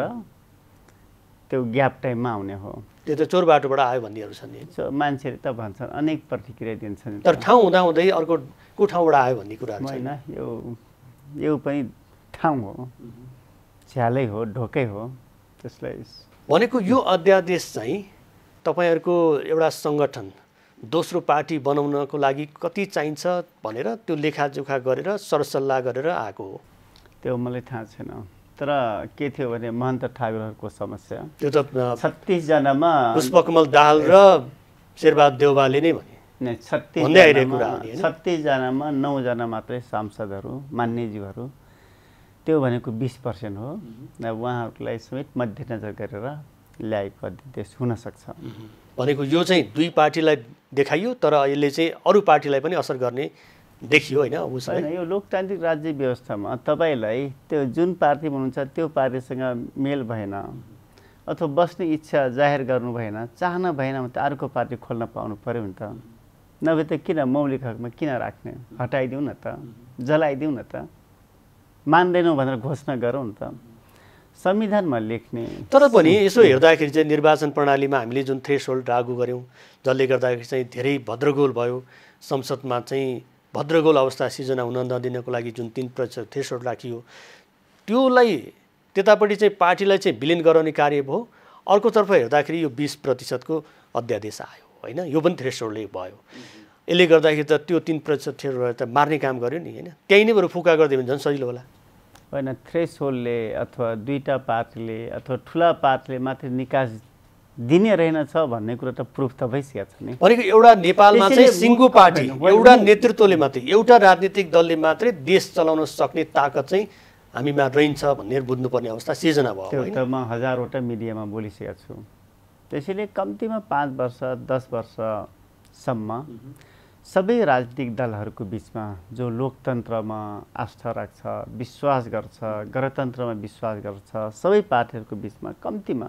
त्यो ग्याप टाइममा आउने हो। त्यो त चोर बाटोबाट आयो भन्नेहरू छन् नि, मान्छेले त भन्छन्, अनेक प्रतिक्रिया दिन्छन्। तर ठाउँ हुँदाहुँदै अर्को को ठाउँबाट आयो भन्ने कुराहरू होइन। यो पनि ठाउँ हो, झ्यालै हो, ढोकै हो। त्यसलाई भनेको यो अध्यादेश चाहिँ तपाईँहरूको एउटा सङ्गठन दोस्रो पार्टी बनाउनको लागि कति चाहिन्छ भनेर त्यो लेखाजोखा गरेर सरसल्लाह गरेर आएको हो। त्यो मलाई थाहा छैन, तर के थियो भने महन्त ठाकुरहरूको समस्या त्यो त 36 जनामा पुष्पकमल दाहाल र शेरबहादुर देउवाले नै भने 36 जनामा 9 जना मात्रै सांसदहरू मान्यज्यूहरू, त्यो भनेको 20% हो। उहाँहरूलाई समेत मध्यनजर गरेर ल्याएको अध्यादेश हुनसक्छ। भनेको यो चाहिँ दुई पार्टीलाई देखाइयो, तर यसले चाहिँ अरू पार्टीलाई पनि असर गर्ने देखियो होइन। होइन, यो लोकतान्त्रिक राज्य व्यवस्थामा तपाईँलाई त्यो जुन पार्टी हुनुहुन्छ त्यो पार्टीसँग मेल भएन अथवा बस्ने इच्छा जाहेर गर्नु भएन, चाहना भएन भने त अर्को पार्टी खोल्न पाउनु पऱ्यो नि त। नभए त किन मौलिक हकमा किन राख्ने, हटाइदिउँ न त, जलाइदिउँ न त, मान्दैनौँ भनेर घोषणा गरौँ न त, संविधानमा लेख्ने। तर पनि यसो हेर्दाखेरि चाहिँ निर्वाचन प्रणालीमा हामीले जुन थ्रेसहोल्ड लागू गऱ्यौँ, जसले गर्दाखेरि चाहिँ धेरै भद्रगोल भयो, संसदमा चाहिँ भद्रगोल अवस्था सिर्जना हुन नदिनको लागि जुन 3% थ्रेसहोल्ड राखियो, त्योलाई त्यतापट्टि चाहिँ पार्टीलाई चाहिँ विलिन गराउने कार्य भयो। अर्कोतर्फ हेर्दाखेरि यो 20% अध्यादेश आयो होइन, यो पनि थ्रेसहोल्डले भयो। यसले गर्दाखेरि त त्यो 3% थ्रेसहोल्ड त मार्ने काम गर्यो नि होइन। त्यही नै बरु फुका गरिदियो भने झन् सजिलो होला। होइन, थ्रेसहोल्डले अथवा दुईटा पार्टीले अथवा ठुला पार्टीले मात्रै निकास दिने रहेनछ भन्ने कुरो त प्रुफ त भइसकेको छ नि। भनेको एउटा नेपालमा चाहिँ सिङ्गो पार्टी, एउटा नेतृत्वले मात्रै, एउटा राजनीतिक दलले मात्रै देश चलाउन सक्ने ताकत चाहिँ हामीमा रहन्छ भन्ने बुझ्नुपर्ने अवस्था सिर्जना भयो। त्यो त म हजारवटा मिडियामा बोलिसकेको छु। त्यसैले कम्तीमा 5 वर्ष 10 वर्षसम्म सबै राजनीतिक दलहरूको बिचमा जो लोकतन्त्रमा आस्था राख्छ, विश्वास गर्छ, गणतन्त्रमा विश्वास गर्छ, सबै पार्टीहरूको बिचमा कम्तीमा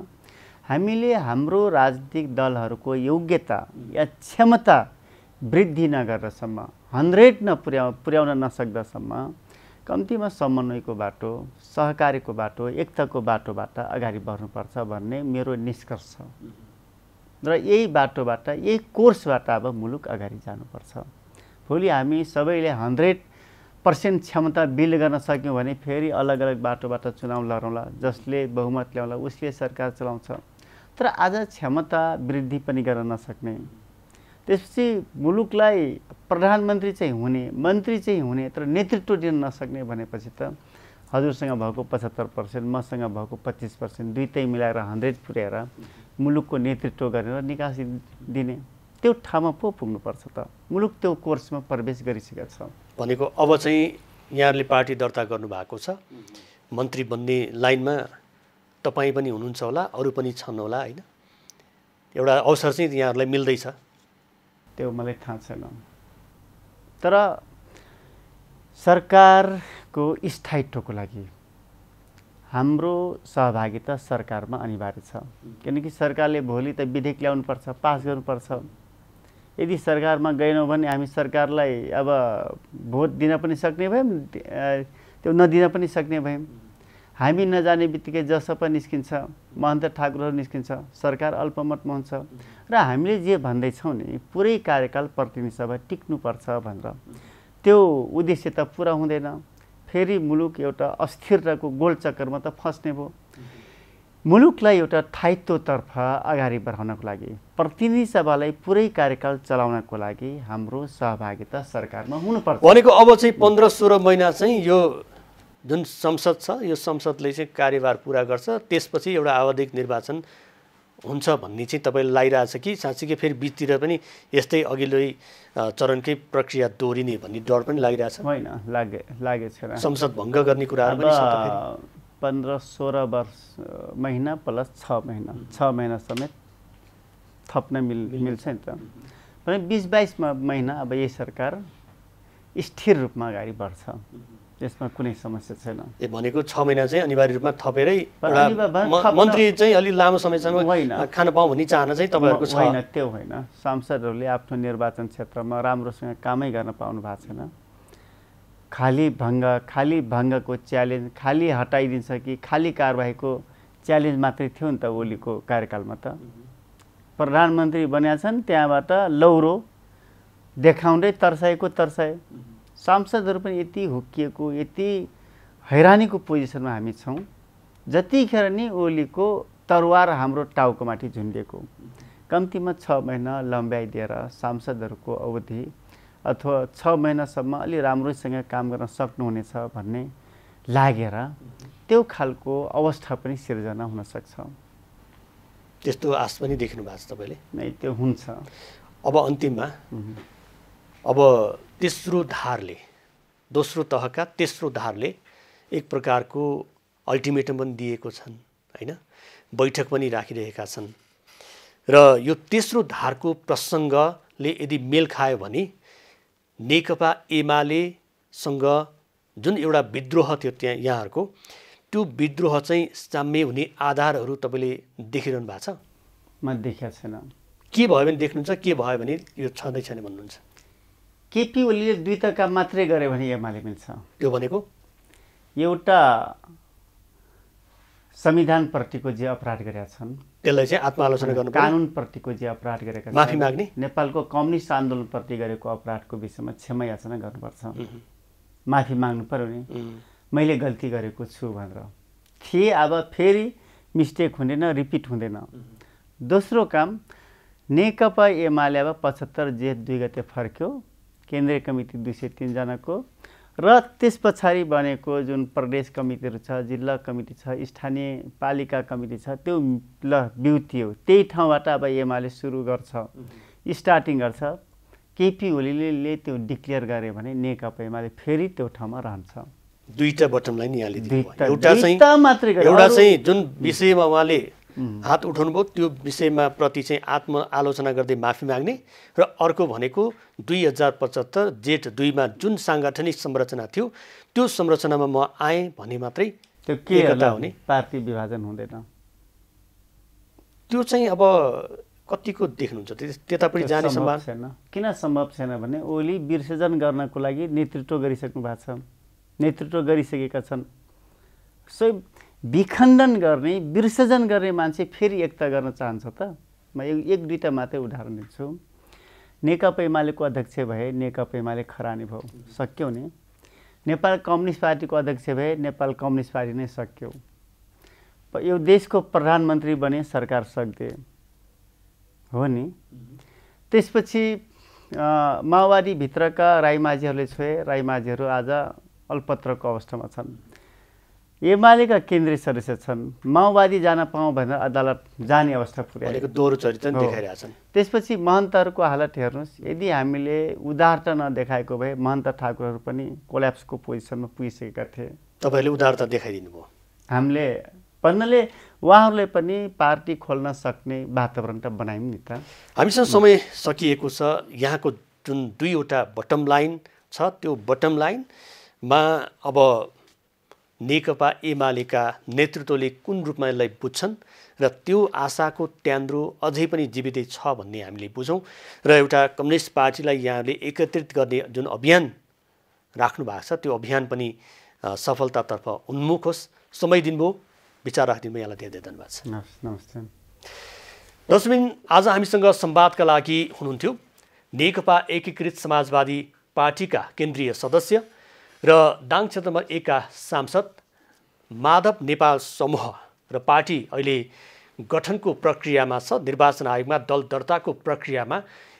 हामीले हाम्रो राजनीतिक दलहरूको योग्यता या क्षमता वृद्धि नगर्दासम्म, 100 पुर्याउन नसक्दासम्म कम्तीमा समन्वयको बाटो, सहकारीको बाटो, एकताको बाटोबाट अगाडि बढ्नुपर्छ भन्ने मेरो निष्कर्ष छ। र यही बाटोबाट, यही कोर्सबाट अब मुलुक अगाडि जानुपर्छ। भोलि हामी सबैले 100% क्षमता बिल्ड गर्न सक्यौँ भने फेरि अलग अलग बाटोबाट चुनाव लडौँला, जसले बहुमत ल्याउला उसले सरकार चलाउँछ। तर आज क्षमता वृद्धि पनि गर्न नसक्ने, त्यसपछि मुलुकलाई प्रधानमन्त्री चाहिँ हुने, मन्त्री चाहिँ हुने तर नेतृत्व दिन नसक्ने भनेपछि त हजुरसँग भएको 75%, मसँग भएको 25%, दुईटै मिलाएर 100 पुर्याएर मुलुकको नेतृत्व गरेर निकास दिने, त्यो ठाउँमा पो पुग्नुपर्छ त। मुलुक त्यो कोर्समा प्रवेश गरिसकेको छ। भनेको अब चाहिँ यहाँहरूले पार्टी दर्ता गर्नुभएको छ, मन्त्री बन्ने लाइनमा तपाईँ पनि हुनुहुन्छ होला, अरू पनि छन् होला होइन। एउटा अवसर चाहिँ यहाँहरूलाई मिल्दैछ, त्यो मलाई थाहा छैन। तर सरकारको स्थायित्वको लागि हाम्रो सहभागिता सरकारमा अनिवार्य छ। किनकि सरकारले भोलि त विधेयक ल्याउनुपर्छ, पास गर्नुपर्छ। यदि सरकारमा गएनौँ भने हामी सरकारलाई अब भोट दिन पनि सक्ने भयौँ, त्यो नदिन पनि सक्ने भयौँ। हामी नजाने बित्तिकै जसपा निस्किन्छ, महन्त ठाकुरहरू निस्किन्छ, सरकार अल्पमतमा हुन्छ। र हामीले जे भन्दैछौँ नि पुरै कार्यकाल प्रतिनिधि सभा टिक्नुपर्छ भनेर, त्यो उद्देश्य त पुरा हुँदैन। फेरि मुलुक एउटा अस्थिरताको गोलचक्करमा त फस्ने भयो। मुलुकलाई एउटा स्थायित्वतर्फ अगाडि बढाउनको लागि, प्रतिनिधि सभालाई पुरै कार्यकाल चलाउनको लागि हाम्रो सहभागिता सरकारमा हुनुपर्छ। भनेको अब चाहिँ 15-16 महिना चाहिँ यो जुन संसद छ, यो संसदले चाहिँ कार्यभार पुरा गर्छ, त्यसपछि एउटा आवधिक निर्वाचन हुन्छ भन्ने चाहिँ तपाईँले लागिरहेछ कि साँच्चीकै फेरि बिचतिर पनि यस्तै अघिल्लै चरणकै प्रक्रिया दोहोरिने भन्ने डर पनि लागिरहेछ? होइन, लागेको छैन। संसद भङ्ग गर्ने कुराहरू पनि छ त। 15-16 महिना प्लस 6 महिना समेत थप्न मिल्छ नि त। भने 20-22 महिना अब यही सरकार स्थिर रूपमा अगाडि बढ्छ, यसमा कुनै समस्या छैन। भनेको 6 महिना चाहिँ अनिवार्य रूपमा थपेरै थप्न मन्त्री चाहिँ अलि लामो समयसम्म खान पाऊँ भन्ने चाहना चाहिँ तपाईँहरूको छ? होइन, त्यो होइन। सांसदहरूले आफ्नो निर्वाचन क्षेत्रमा राम्रोसँग कामै गर्न पाउनु भएको छैन। खाली भङ्गको च्यालेन्ज खाली हटाइदिन्छ कि खाली कारबाहीको च्यालेन्ज मात्रै थियो नि त ओलीको कार्यकालमा त। प्रधानमन्त्री बन्या छन्, त्यहाँबाट लौरो देखाउँदै तर्साए। सांसदहरू पनि यति हुक्किएको, यति हैरानीको पोजिसनमा हामी छौँ, जतिखेर नि ओलीको तरवार हाम्रो टाउकोमाथि झुन्डिएको। कम्तीमा 6 महिना लम्ब्याइदिएर सांसदहरूको अवधि अथवा 6 महिनासम्म अलि राम्रोसँग काम गर्न सक्नुहुनेछ भन्ने लागेर त्यो खालको अवस्था पनि सिर्जना हुनसक्छ। त्यस्तो आश पनि देख्नु भएको छ तपाईँले? नै, त्यो हुन्छ। अब अन्तिममा अब दोस्रो तहका तेस्रो धारले एक प्रकारको अल्टिमेटम पनि दिएको छन् होइन, बैठक पनि राखिरहेका छन् र यो तेस्रो धारको प्रसङ्गले यदि मेल खायो भने नेकपा एमालेसँग जुन एउटा विद्रोह थियो त्यहाँ यहाँहरूको, त्यो विद्रोह चाहिँ साम्य हुने आधारहरू तपाईँले देखिरहनु भएको छ? म देखेको छैन। के भयो भने देख्नुहुन्छ, के भयो भने यो छँदै छैन भन्नुहुन्छ? केपी ओलीले 2 काम मात्रै गरे भने एमाले मिल्छ। त्यो भनेको एउटा संविधानप्रतिको जे अपराध गरेका छन् त्यसलाई चाहिँ आत्मालोचना गर्नु, कानुनप्रतिको जे अपराध गरेका छन्, माफी माग्ने, नेपालको कम्युनिस्ट आन्दोलनप्रति गरेको अपराधको विषयमा क्षमा याचना गर्नुपर्छ, माफी माग्नु पर्यो नि, मैले गल्ती गरेको छु भनेर। अब फेरि मिस्टेक हुँदैन, रिपिट हुँदैन। दोस्रो काम, नेकपा एमाले अब 75 जेठ 2 गते फर्क्यो, केन्द्रीय कमिटी 203 जनाको र त्यस पछाडि बनेको जुन प्रदेश कमिटीहरू छ, जिल्ला कमिटी छ, स्थानीय पालिका कमिटी छ, त्यो बिउतियो। त्यही ठाउँबाट अब एमाले सुरु गर्छ, स्टार्टिङ गर्छ। केपी ओलीले त्यो डिक्लेयर गरे भने नेकपा एमाले फेरि त्यो ठाउँमा रहन्छ। 2टा बटम लाइन यहाँले एउटा चाहिँ जुन विषयमा उहाँले हात उठाउनुभयो त्यो विषयमा प्रति चाहिँ आत्मआलोचना गर्दै माफी माग्ने, र अर्को भनेको 2075 जेठ 2 मा जुन साङ्गठनिक संरचना थियो त्यो संरचनामा म आएँ भने मात्रै त्यो के हुने, पार्टी विभाजन हुँदैन। त्यो चाहिँ अब कतिको देख्नुहुन्छ? त्यतापट्टि जाने सम्भावना छैन। किन सम्भव छैन भने ओली विसर्जन गर्नको लागि नेतृत्व गरिसक्नु भएको छ, नेतृत्व गरिसकेका छन्। सो विखण्डन गर्ने, विसर्जन गर्ने मान्छे फेरि एकता गर्न चाहन्छ त? म 1-2टा मात्रै उदाहरण दिन्छु। नेकपा एमालेको अध्यक्ष भए, नेकपा एमाले खरानी भयो, सक्यो नि। नेपाल कम्युनिस्ट पार्टीको अध्यक्ष भए, नेपाल कम्युनिस्ट पार्टी नै सक्यो। यो देशको प्रधानमन्त्री बने, सरकार सक्दे हो नि। त्यसपछि माओवादीभित्रका राईमाझीहरूले छोए, राईमाझीहरू आज अल्पत्रको अवस्थामा छन्। एमालेका केन्द्रीय सदस्य छन्, माओवादी जान पाऊँ भनेर अदालत जाने अवस्था पुर्याएको दोहोरो चरित्र देखाइरहेछन्। त्यसपछि महन्तहरूको हालत हेर्नुहोस्, यदि हामीले उदारता नदेखाएको भए महन्त ठाकुरहरू पनि कोल्याप्सको पोजिसनमा पुगिसकेका थिए। तपाईँले उदारता देखाइदिनु भयो। हामीले भन्नाले उहाँहरूले पनि पार्टी खोल्न सक्ने वातावरण त बनायौँ नि त। हामीसँग समय सकिएको छ। यहाँको जुन 2वटा बटम लाइन छ, त्यो बटम लाइनमा अब नेकपा एमालेका नेतृत्वले कुन रूपमा यसलाई बुझ्छन् र त्यो आशाको ट्यान्द्रो अझै पनि जीवितै छ भन्ने हामीले बुझौँ। र एउटा कम्युनिस्ट पार्टीलाई यहाँले एकत्रित गर्ने जुन अभियान राख्नु भएको छ, त्यो अभियान पनि सफलतातर्फ उन्मुख होस्। समय दिनुभयो, विचार राखिदिनु भयो, यहाँलाई धेरै धेरै धन्यवाद छ। नमस्ते दर्शकबिन, आज हामीसँग संवादका लागि हुनुहुन्थ्यो नेकपा एकीकृत समाजवादी पार्टीका केन्द्रीय सदस्य र दाङ क्षेत्र नम्बर 1 का सांसद माधव नेपाल समूह र पार्टी अहिले गठनको प्रक्रियामा छ। निर्वाचन आयोगमा दल दर्ताको प्रक्रियामा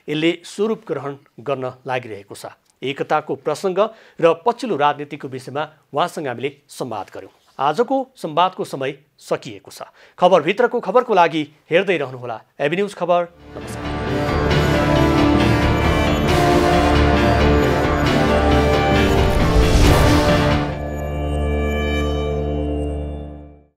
यसले स्वरूप ग्रहण गर्न लागिरहेको छ। एकताको प्रसङ्ग र पछिल्लो राजनीतिको विषयमा उहाँसँग हामीले संवाद गऱ्यौँ। आजको संवादको समय सकिएको छ। खबरभित्रको खबरको लागि हेर्दै रहनुहोला एबी न्युज खबर। नमस्कार।